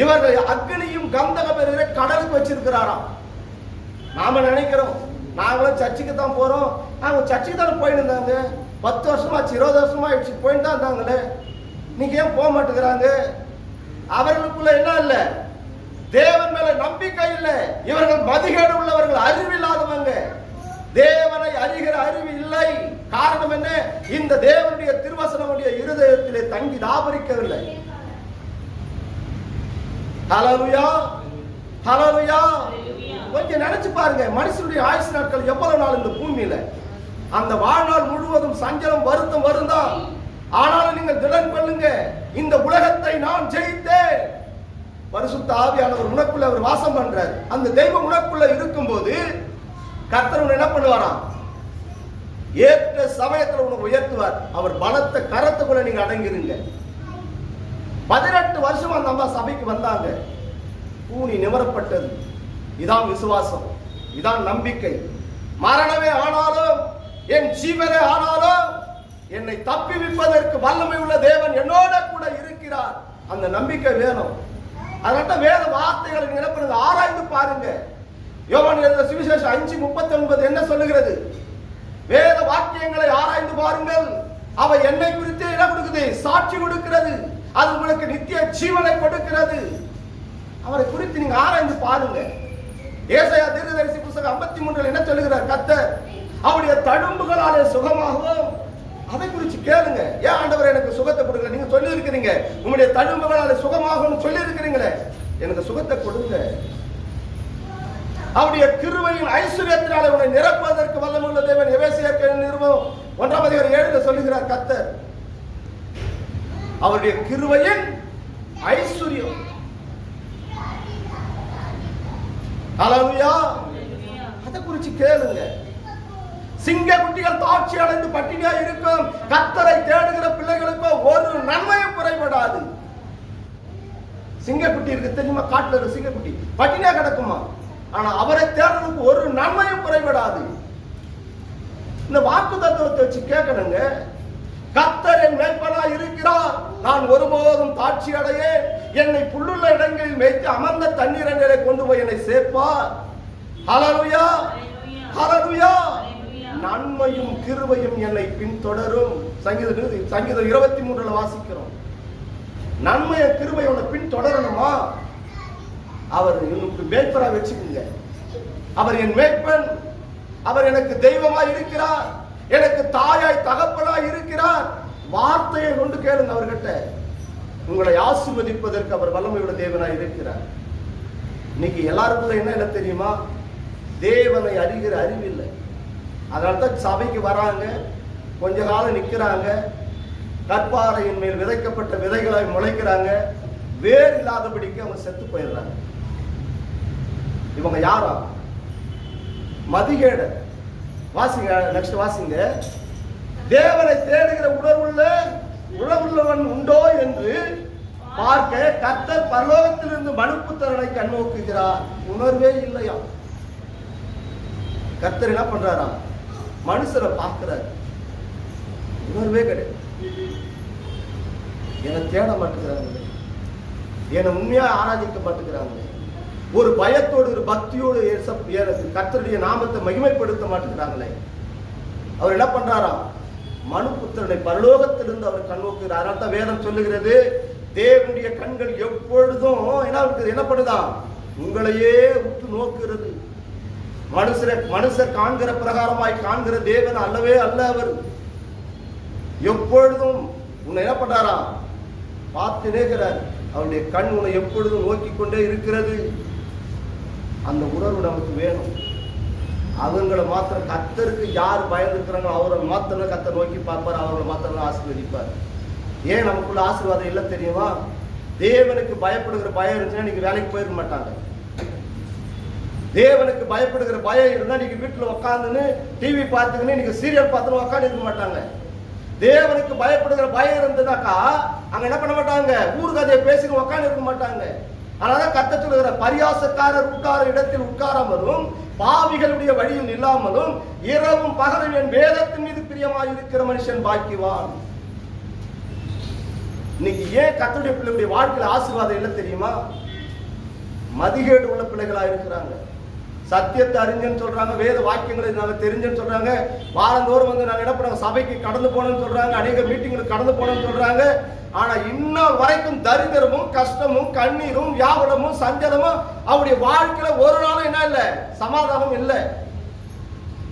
இவர்கள் அக்னியும் கந்தக பெருகிற கடலுக்கு வச்சிருக்கிறாராம். நாம நினைக்கிறோம் நாங்களும் சர்ச்சுக்கு தான் போறோம், அவங்க சர்ச்சுக்கு தானே போயிட்டு இருந்தாங்க, 10 வருஷமாச்சு 20 வருஷமா ஆயிடுச்சு போயிட்டு தான் இருந்தாங்களே, நீங்க ஏன் போக மாட்டேங்கிறாங்க? அவர்களுக்குள்ள என்ன இல்ல? தேவன் மேல நம்பிக்கை இல்லை. இவர்கள் மதிகேடு உள்ளவர்கள், அறிவில்லாதவங்க, தேவனை அறிகிற அறிவு இல்லை. காரணம் என்ன? இந்த தேவனுடைய திருவசனமுடைய இருதயத்திலே தங்கி தாபரிக்கவில்லை. ஹல்லேலூயா, ஹல்லேலூயா. கொஞ்சம் நினைச்சு பாருங்க, மனுஷனுடைய ஆயுசு நாட்கள் எவ்வளவு நாள் இந்த பூமியில? அந்த வாழ்நாள் முழுவதும் சஞ்சலம் வருத்தம் வருந்தான். ஆனாலும் நீங்கள் திடன் கொள்ளுங்க, இந்த உலகத்தை நான் ஜெயித்தேன். பரிசுத்த ஆவியானவர் உனக்குள்ள அவர் வாசம் பண்றார். அந்த தெய்வம் உனக்குள்ள இருக்கும்போது கர்த்தர் என்ன பண்ணுவாராம்? ஏற்ற சமயத்தில் உனக்கு உயர்த்துவார். அவர் பலத்த கரத்துக்குள்ள நீங்க அடங்கிருங்க. 18 வருஷம் அந்த அம்மா சபைக்கு வந்தாங்க. கூனி நிமரப்பட்டது. இதான் விசுவாசம், இதான் நம்பிக்கை. மரணமே ஆனாலும், என் ஜீவனே ஆனாலும், என்னை தப்பிவிப்பதற்கு வல்லமை உள்ள தேவன் என்னோட கூட இருக்கிறார். அந்த நம்பிக்கை வேணும். அதனால வேத வார்த்தைகளை நீங்க என்ன பண்ணுங்க? ஆராய்ந்து பாருங்க. யோவான் எழுதின சுவிசேஷம் 5:39 என்ன சொல்லுகிறது? வேத வாக்கியங்களை ஆராய்ந்து பாருங்கள், அவை என்னை குறித்து என்ன கொடுக்குது? சாட்சி கொடுக்கிறது. அது உங்களுக்கு நித்திய ஜீவனை கொடுக்கிறது. அவரை குறித்து நீங்க ஆராய்ந்து பாருங்க. ஏசாயா தீர்க்கதரிசி புத்தகம் 53 என்ன சொல்லுகிறார்? கர்த்தர் அவருடைய தழும்புகளாலே சுகமாகவும். அதை குறித்து கேளுங்க. ஏன் ஆண்டவர் எனக்கு சுகத்தை கொடுக்கல? நீங்க சொல்லி இருக்கிறீங்க உங்களுடைய தழும்புகளாலே சுகமாகும் சொல்லி இருக்கிறீங்களே, எனக்கு சுகத்தை கொடுங்க. அவருடைய கிருபையின் ஐஸ்வர்யத்தினாலே உன்னை நிரப்புவதற்கு வல்லமையுள்ள தேவன். எபேசியர் நிருபம் 1ஆம் அதிகாரம் 7 சொல்லுகிறார் கர்த்தர். அவருடைய கிருபையின் ஐஸ்வர்யம். ஹல்லேலூயா. அதை குறித்து கேளுங்க. சிங்க குட்டிகள் தாட்சி அடைந்து பட்டினியா இருக்கும். கர்த்தரை தேடுகிற பிள்ளைகளுக்கு ஒரு நன்மையும் குறைபடாது. சிங்கக்குட்டி இருக்கு தெரியுமா? காட்டுல இருக்கு சிங்கக்குட்டி, பட்டினியா கிடக்குமா? ஆனா அவரை தேடுறதுக்கு ஒரு நன்மையும் குறைபடாது. இந்த வாக்கு தத்துவத்தை வச்சு கேட்கணுங்க. கர்த்தர் என் மேய்ப்பனா இருக்கிறார், நான் ஒருபோதும் தாட்சி அடையேன். என்னை புல்லுள்ள இடங்களில் மேய்த்து அமர்ந்த தண்ணீரை கொண்டு போய் என்னை சேர்ப்பார். ஹல்லேலூயா, ஹல்லேலூயா. நன்மையும் கிருபையும் என்னை பின்தொடரும். சங்கீதம் 23 வாசிக்கிறோம். நன்மையும் கிருபை உன்னை பின்தொடரணுமா? அவர் எனக்கு மேய்ப்பரா வச்சுக்கோங்க. அவர் என் மேய்ப்பன், அவர் எனக்கு தெய்வமாய் இருக்கிறார், எனக்கு தாயாய் தகப்பனாய் இருக்கிறார். வார்த்தையை கொண்டு கேளுங்க அவர்கிட்ட. உங்களை ஆசீர்வதிப்பதற்கு அவர் வல்லமையுள்ள தேவனாய் இருக்கிறார். இன்னைக்கு எல்லாருக்குள்ள என்ன தெரியுமா? தேவனை அறிகிற அறிவில்லை. அதனால்தான் சபைக்கு வராங்க, கொஞ்ச காலம் நிற்கிறாங்க, கற்பாறையின் மேல் விதைக்கப்பட்ட விதைகளாய் முளைக்கிறாங்க, வேறு இல்லாதபடிக்கு அவங்க செத்து போயிடுறாங்க. இவங்க யாரா? மதிகேட. வாசிங்க, நெக்ஸ்ட் வாசிங்க. தேவனை தேடுகிற உணர்வுள்ளவன் உண்டோ என்று பார்க்க கர்த்தர் பரலோகத்திலிருந்து மனுப்புத்திரனை கண்ணோக்குகிறார். உணர்வே இல்லையா? கர்த்தர் என்ன பண்றாரா? மனுஷரை பார்க்கிறார், உணர்வே கிடையாது. என்னை தேட மாட்டேங்கிறாங்க, என்னை உண்மையா ஆராதிக்க மாட்டேங்கிறாங்க, ஒரு பயத்தோடு ஒரு பக்தியோடு கர்த்தருடைய நாமத்தை மகிமைப்படுத்த மாட்டேங்கிறாங்களே. அவர் என்ன பண்றாரா? மனுபுத்திரனை பரலோகத்திலிருந்து அவர் கண்ணோக்குகிறார். அதனால வேதம் சொல்லுகிறது, தேவனுடைய கண்கள் எப்பொழுதும் என்ன பண்ணுதா? உங்களையே உற்று நோக்குகிறது. மனுஷர் காண்கிற பிரகாரமாய் காண்கிற தேவன் அல்லவே அல்ல. அவர் எப்பொழுதும் உன்னை என்ன பண்றாரா? பார்த்து நேர்கிறார். அவருடைய கண் உன்னை எப்பொழுதும் நோக்கி கொண்டே இருக்கிறது. அந்த உணர்வு நமக்கு வேணும். அவங்களை மாத்திரம் கர்த்தருக்கு யார் பயந்துக்கிறாங்களோ அவரை மாத்திரம் கர்த்தர் நோக்கி பார்ப்பார், அவர்களை மாத்திரம் ஆசீர்வதிப்பார். ஏன் நமக்குள்ள ஆசீர்வாதம் இல்லை தெரியுமா? தேவனுக்கு பயப்படுகிற பயம் இருந்துச்சுன்னா நீங்க வேலைக்கு போயிருக்க மாட்டாங்க. தேவனுக்கு பயப்படுகிற பயம் இருந்தா நீங்க வீட்டுல உட்காந்துன்னு டிவி பார்த்துக்கின்னு நீங்க சீரியல் பார்த்துன்னு உட்காந்து இருக்க மாட்டாங்க. தேவனுக்கு பயப்படுகிற பயம் இருந்ததுனாக்கா அங்க என்ன பண்ண மாட்டாங்க? ஊர்கதையை பேசின்னு உட்காந்து இருக்க மாட்டாங்க. அதனால கர்த்தர் சொல்லுகிற, பரியாசக்காரர் உட்கார இடத்தில் உட்காராமலும் பாவிகளுடைய வழியில் இல்லாமலும் இரவும் பகலும் என் வேதத்தின் மீது பிரியமாய் இருக்கிற மனுஷன் பாக்கியவான். இன்னைக்கு ஏன் கர்த்தருடைய பிள்ளைகளுடைய வாழ்க்கையில ஆசீர்வாதம் இல்லை தெரியுமா? மதிகேடு உள்ள பிள்ளைகளா இருக்கிறாங்க. சத்தியத்தை அறிஞ்சன்னு சொல்றாங்க, வேத வாக்கியங்களை நாங்க தெரிஞ்சேன்னு சொல்றாங்க, வாரந்தோறும் வந்து நாங்க என்ன பண்ணுறாங்க, சபைக்கு கடந்து போனோம்னு சொல்றாங்க, அநேக மீட்டிங்களுக்கு கடந்து போனோம்னு சொல்றாங்க. ஆனா இன்னும் வரைக்கும் தரித்திரமும் கஷ்டமும் கண்ணீரும் வியாபனமும் சஞ்சலமும் அவருடைய வாழ்க்கையில ஒரு நாளும் என்ன இல்லை, சமாதானம் இல்லை.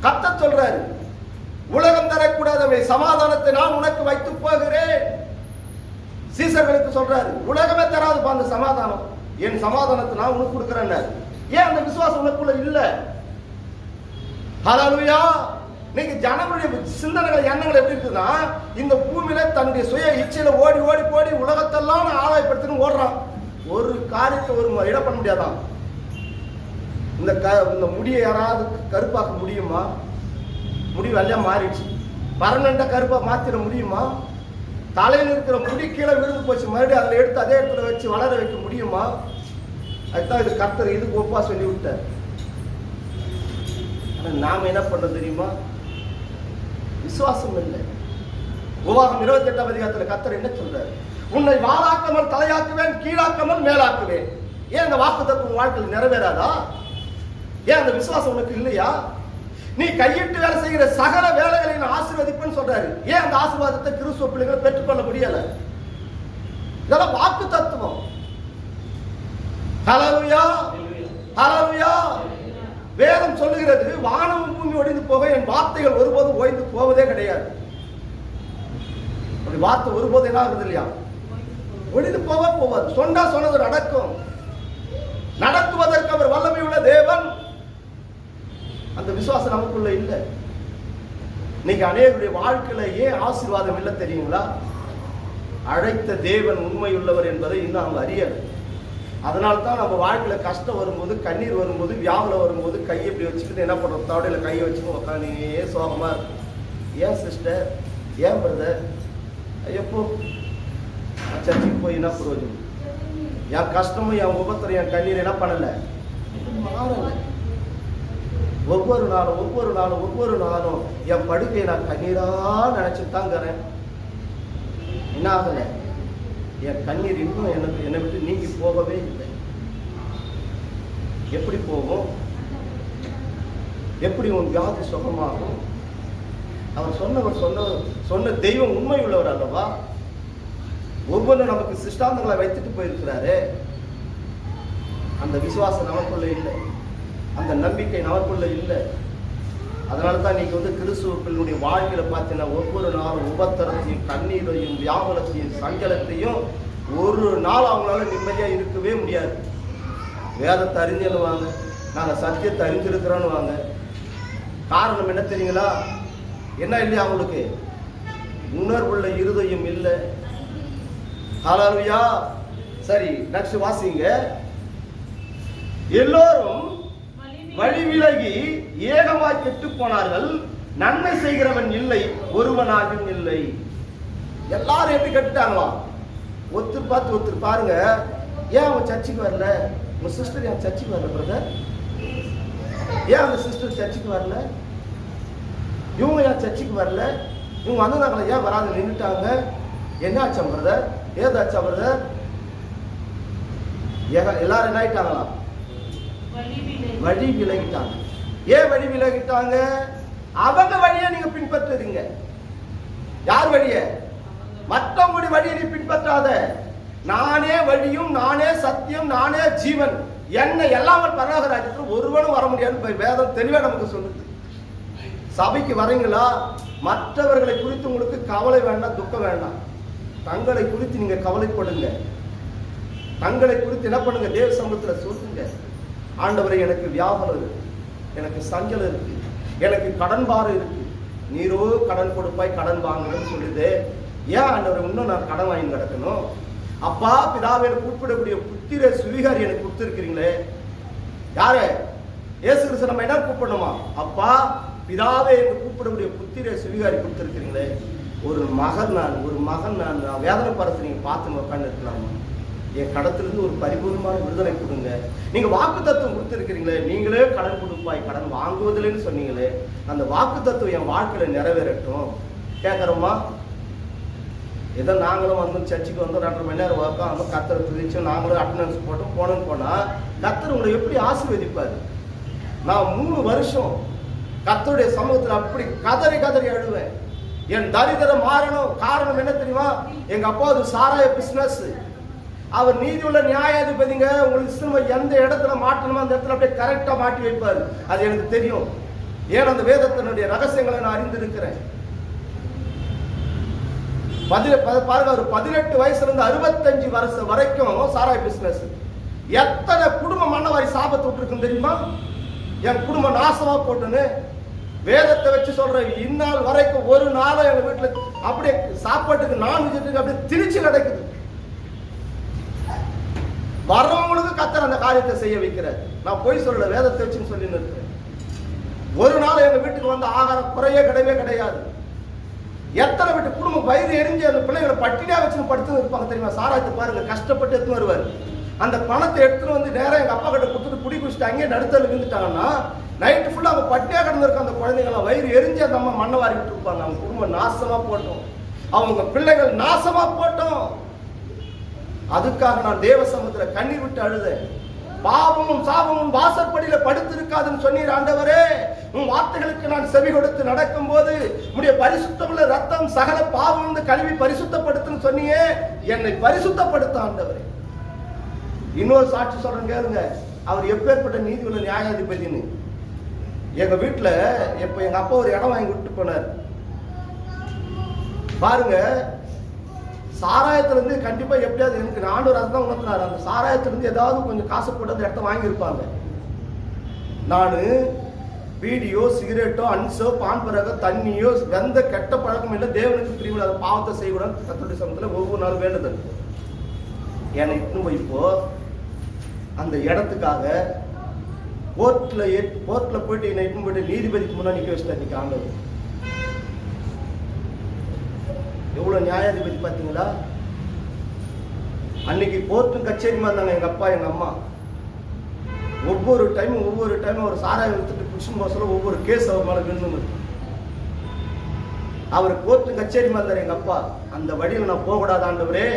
கர்த்தர் சொல்றாரு, உலகம் தரக்கூடாதவை சமாதானத்தை நான் உனக்கு வைத்து போகிறேன். சீசர்களுக்கு சொல்றாரு, உலகமே தராதுப்பா அந்த சமாதானம், என் சமாதானத்தை நான் உனக்கு கொடுக்கிறேன். ஏன் அந்த விசுவாசம் உனக்குள்ள இல்ல? ஹல்லேலூயா. நீங்க ஜனங்களுடைய சிந்தனைகள் எண்ணங்கள் எப்படி இருக்குன்னா, இந்த பூமியில தன்னுடைய சுய இச்சையில ஓடி ஓடி போடி உலகத்தெல்லாம் ஆதாயப்படுத்தின்னு ஓடுறான். ஒரு காரியத்தை ஒரு இட பண்ண முடியாதான். இந்த முடியை யாராவது கருப்பாக்க முடியுமா? முடி வெள்ளையா மாறிடுச்சு, பர்மனண்டா கருப்பா மாத்திர முடியுமா? தலையில் இருக்கிற முடி கீழே விழுந்து போச்சு, மறுபடியும் அதில் எடுத்து அதே இடத்துல வச்சு வளர வைக்க முடியுமா? அதுதான் இது கர்த்தர் இதுக்கு ஒப்பா சொல்லி விட்டார். நாம என்ன பண்றது தெரியுமா? விசுவாசம் இல்லை. உபாகம் 28ஆம் அதிகாரத்தில் கர்த்தர் என்ன சொல்றாரு? உன்னை வாளாக்காமல் தலையாக்குவேன், கீழாக்காமல் மேலாக்குவேன். ஏன் அந்த வாக்குத்தத்தம் வாழ்க்கையில் நிறைவேறாதா? ஏன் அந்த விசுவாசம் உனக்கு இல்லையா? நீ கையிட்டு வேலை செய்கிற சகல வேலைகளை நான் ஆசீர்வதிப்பேன்னு சொல்றாரு. ஏன் அந்த ஆசீர்வாதத்தை கிறிஸ்துவ பிள்ளைகளை பெற்றுக்கொள்ள முடியல? இதெல்லாம் வாக்கு தத்துவம். ஹல்லேலூயா, ஹல்லேலூயா. வேதம் சொல்லுகிறது, வானமும் பூமி ஒழிந்து போக என் வார்த்தைகள் ஒருபோதும் ஓய்ந்து போவதே கிடையாது. அப்படி வார்த்தை ஒருபோதும் என்ன ஆகுது இல்லையா? ஒழிந்து போவாது. சொன்னா சொன்னது நடக்கும். நடத்துவதற்கு அவர் வல்லமை உள்ள தேவன். அந்த விசுவாசம் நமக்குள்ள இல்லை. இன்னைக்கு அநேகருடைய வாழ்க்கையில ஏன் ஆசீர்வாதம் இல்லை தெரியுங்களா? அழைத்த தேவன் உண்மையுள்ளவர் என்பதை இன்னும் அவங்க அறியல. அதனால்தான் நம்ம வாழ்க்கையில கஷ்டம் வரும்போது, கண்ணீர் வரும்போது, வியாபனம் வரும்போது கையை இப்படி வச்சுக்கிட்டு என்ன பண்றோம், தவடையில கையை வச்சுட்டு உட்காந்து சோகமா இருக்கும். ஏன் சிஸ்டர், ஏன் பிரதர், எப்போ சர்ச்சுக்கு போய் என்ன பிரயோஜனம்? என் கஷ்டமும் என் உபத்திரம் என் கண்ணீர் என்ன பண்ணல, மாறல. ஒவ்வொரு நாளும் என் படுக்கையை நான் கண்ணீரா நினைச்சுட்டு தாங்கிறேன். என்ன ஆகல? என் கண்ணீர் இன்னும் என்னை விட்டு நீங்கி போகவே இல்லை. எப்படி போகும்? எப்படி உன் வியாதி சுகமாகும்? அவர் சொன்ன தெய்வம் உண்மை உள்ளவர் அல்லவா? ஒவ்வொன்றும் நமக்கு சிஷ்டாந்தங்களை வைத்துட்டு போயிருக்கிறாரு. அந்த விசுவாசம் நமக்குள்ள இல்லை, அந்த நம்பிக்கை நமக்குள்ள இல்லை. அதனால தான் நீங்க கிறிஸ்துவுக்களுடைய வாழ்க்கையில பார்த்தீங்கன்னா ஒவ்வொரு நாளும் உபத்திரத்தையும் கண்ணீரையும் வியாகுலத்தையும் சஞ்சலத்தையும் ஒரு நாள் அவங்களால நிம்மதியா இருக்கவே முடியாது. வேதத்தை அறிஞ்சலுவாங்க, நாங்க சத்தியத்தை அறிஞ்சிருக்கிறோன்னு வாங்க. காரணம் என்ன தெரியுங்களா? என்ன இல்லையா அவங்களுக்கு? உணர்வுள்ள இருதயம் இல்லை. ஹல்லேலூயா. சரி, நெக்ஸ்ட் வாசிங்க. எல்லோரும் வழி விலகி ஏகமாய் கெட்டு போனார்கள், நன்மை செய்கிறவன் இல்லை, ஒருவனாகவும் இல்லை. எல்லாரும் எப்படி கெட்டுட்டாங்களா? ஒருத்தர் பார்த்து ஒருத்தர் பாருங்க. ஏன் அவன் சர்ச்சுக்கு வரல? உங்க சிஸ்டர் ஏன் சர்ச்சுக்கு வரல பிரதர்? ஏன் அந்த சிஸ்டர் சர்ச்சுக்கு வரல? இவங்க ஏன் சர்ச்சுக்கு வரல? இவங்க வந்தாங்களா, ஏன் வராது நின்றுட்டாங்க? என்ன ஆச்சா பிரதர்? ஏதாச்சா பிரதர்? எல்லாரும் என்ன ஆயிட்டாங்களா? வழி விலகிட்டாங்க. ஏன் வழி விலகிட்டாங்க? அவங்க வழியை நீங்க பின்பற்றுறீங்க. யார் வழிய? மற்றவங்களுடைய வழியை நீ பின்பற்றாத. நானே வழியும், நானே சத்தியம், நானே ஜீவன், என்ன எல்லாமல் பரலோக ராஜ்யத்தில் ஒருவனும் வர முடியாது வேதம் தெளிவா நமக்கு சொல்லுது. சபைக்கு வரீங்களா? மற்றவர்களை குறித்து உங்களுக்கு கவலை வேண்டாம், துக்கம் வேண்டாம். தங்களை குறித்து நீங்க கவலைப்படுங்க. தங்களை குறித்து என்ன பண்ணுங்க? தேவ சமூகத்தில் சொல்லுங்க. ஆண்டவரை, எனக்கு வியாபாரம் இருக்கு, எனக்கு சஞ்சலம் இருக்கு, எனக்கு கடன் பாரம் இருக்கு, நீரோ கடன் கொடுப்பாய், கடன் வாங்கணும்னு சொல்லுது. ஏன் ஆண்டவரை இன்னும் நான் கடன் வாங்கி கிடக்கணும்? அப்பா பிதாவை கூப்பிடக்கூடிய புத்திர சுவிகாரி எனக்கு கொடுத்துருக்கிறீங்களே. யாரு? இயேசு கிறிஸ்து. நம்ம என்ன கூப்பிடணுமா? அப்பா பிதாவை என்று கூப்பிடக்கூடிய புத்திர சுவிகாரி கொடுத்துருக்கிறீங்களே. ஒரு மகன் நான் வேதனை படத்தை நீங்க பார்த்து உட்காந்து இருக்கலாமா? என் கடத்திலிருந்து ஒரு பரிபூர்ணமான விடுதலை கொடுங்க. நீங்க வாக்கு தத்துவம் கொடுத்துருக்கிறீங்களே, நீங்களே கடன் கொடுப்பாய், கடன் வாங்குவதில்லைன்னு சொன்னீங்களே, அந்த வாக்கு தத்துவம் என் வாழ்க்கையில நிறைவேறட்டும். கேட்கறோமா? ஏதோ நாங்களும் வந்து சர்ச்சுக்கு வந்து 2.5 மணி நேரம் உட்காந்து கத்தரை துதிச்சோம், நாங்களும் அட்டண்டன்ஸ் போட்டோம் போனோன்னு போனா கத்தர் உங்களை எப்படி ஆசீர்வதிப்பாரு? நான் 3 வருஷம் கத்தருடைய சமூகத்தில் அப்படி கதறி அழுவேன். என் தரித்திரம் மாறணும். காரணம் என்ன தெரியுமா? எங்க அப்பா ஒரு சாராய பிசினஸ். அவர் நீதி உள்ள நியாயாதிபதிங்க. உங்களுக்கு இஷ்டம் எந்த இடத்துல மாட்டணுமோ அந்த இடத்துல அப்படியே கரெக்டா மாட்டி வைப்பாரு. அது எனக்கு தெரியும். ஏன் அந்த வேதத்தினுடைய ரகசியங்களை நான் அறிந்திருக்கிறேன். பாருங்க, ஒரு 18 வயசுல இருந்து 65 வருஷம் வரைக்கும் சாராய பிசினஸ். எத்தனை குடும்பம் மண்ணவாரி சாபத்தை விட்டுருக்குன்னு தெரியுமா? என் குடும்பம் நாசமா போட்டுன்னு வேதத்தை வச்சு சொல்றேன். இந்நாள் வரைக்கும் ஒரு நாளும் எங்க வீட்டுல அப்படியே சாப்பாட்டுக்கு நான்வெஜ் அப்படியே திரிச்சு கிடைக்குது. வர்றவங்களுக்கு கத்தர் அந்த காரியத்தை செய்ய வைக்கிறார். நான் போய் சொல்லல, வேதத்தை வச்சுன்னு சொல்லி இருக்கிறேன். ஒரு நாள் எங்க வீட்டுக்கு வந்து ஆகாரம் குறையே கிடையாது. எத்தனை வீட்டு குடும்பம் வயிறு எரிஞ்சு அந்த பிள்ளைகளை பட்டினியா வச்சு படுத்து இருப்பாங்க தெரியுமா? சாராயத்தை பாருங்க, கஷ்டப்பட்டு எடுத்துன்னு வருவார். அந்த பணத்தை எடுத்துன்னு வந்து நேரம் எங்க அப்பா கிட்ட கொடுத்துட்டு குடி குடிச்சுட்டு அங்கேயே நடுத்தல விழுந்துட்டாங்கன்னா நைட்டு ஃபுல்லா அவங்க பட்டினியா கிடந்திருக்க அந்த குழந்தைங்களாம் வயிறு எரிஞ்சு அந்த அம்மா மண்ணை வாரிட்டு இருப்பாங்க. அவங்க குடும்பம் நாசமா போட்டோம், அவங்க பிள்ளைகள் நாசமா போட்டோம். அதுக்காக நான் தேவ சமூகத்துல கண்ணீர் விட்டு அழுதேன். பாவமும் சாபமும் வாசற்படியில படுத்திருக்காதுன்னு சொன்னீர் ஆண்டவரே. உன் வார்த்தைகளுக்கு நான் செவி கொடுத்து நடக்கும் போது உடைய பரிசுத்தமுள்ள ரத்தம் சகல பாவம் கழுவி பரிசுத்தப்படுத்துன்னு சொன்னியே, என்னை பரிசுத்தப்படுத்த ஆண்டவரே. இன்னொரு சாட்சி சொல்றேன் கேளுங்க. அவர் எப்பேற்பட்ட நீதி உள்ள நியாயாதிபதினு. எங்க வீட்டுல எப்ப எங்க அப்பா ஒரு இடம் வாங்கி விட்டு போனார் பாருங்க. சாராயத்துல இருந்து கண்டிப்பா எப்படியாவது எனக்கு ஆண்டவர் அதுதான் உணர்த்தினார். அந்த சாராயத்துல இருந்து ஏதாவது கொஞ்சம் காசு போட்டு அந்த இடத்த வாங்கியிருப்பாங்க. நானு பீடியோ சிகரெட்டோ அன்சோ பான் பரகோ தண்ணியோ எந்த கெட்ட பழக்கம் இல்லை. தேவனுக்கு பிரிவில் அதை பாவத்தை செய்யக்கூடாது. கர்த்தருடைய சமூகத்துல ஒவ்வொரு நாளும் வேண்டுதல். என்னை இட்டுன்னு போய் இப்போ அந்த இடத்துக்காக கோர்ட்ல போயிட்டு என்னை இட்டுன்னு போயிட்டு நீதிபதிக்கு முன்னாடி நிக்க வச்சுட்டேன். இன்னைக்கு ஆண்டவர் எவ்வளவு நியாயாதிபதி பாத்தீங்களா? அன்னைக்கு கோர்ட்டும் கச்சேரிமா இருந்தாங்க எங்க அப்பா எங்க அம்மா. ஒவ்வொரு டைமும் ஒரு சாராயம் வித்துட்டு புருஷன் போசல ஒவ்வொரு கேஸ் அவர் மேல விழுந்து. அவர் கோர்ட்டும் கச்சேரிமா இருந்தார் எங்க அப்பா. அந்த வழியில் நான் போகக்கூடாது ஆண்டவரே,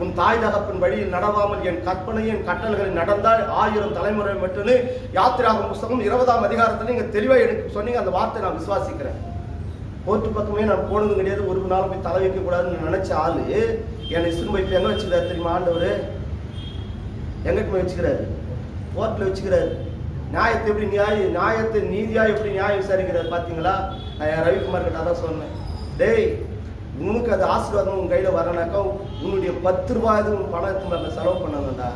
உன் தாய் தகப்பின் வழியில் நடவாமல் என் கற்பனையும் என் கட்டளைகளில் நடந்தால் 1000 தலைமுறை மட்டும் யாத்திராகும் புஸ்தகம் 20ஆம் அதிகாரத்துல நீங்க தெளிவா எனக்கு சொன்னீங்க. அந்த வார்த்தை நான் விசுவாசிக்கிறேன். கோர்ட்டு பக்கமே நான் போனது கிடையாது. ஒரு நாள் போய் தலை வைக்க கூடாதுன்னு நினைச்ச ஆளு என்னை சிறுமை போய் எங்க வச்சுக்கிறாரு தெரியுமா? ஆண்டவர் எங்கிட்ட போய் வச்சுக்கிறாரு, கோர்ட்ல வச்சுக்கிறாரு. நியாயத்தை எப்படி நியாயத்தை நீதியா எப்படி நியாயம் விசாரிக்கிறார் பாத்தீங்களா? நான் ரவிக்குமார் கிட்ட அதான் சொன்னேன், டேய் உனக்கு அது ஆசீர்வாதம் உன் கையில வரனாக்கா உன்னுடைய 10 ரூபாய் உன் பணத்தை மேல செலவு பண்ணணும்டா.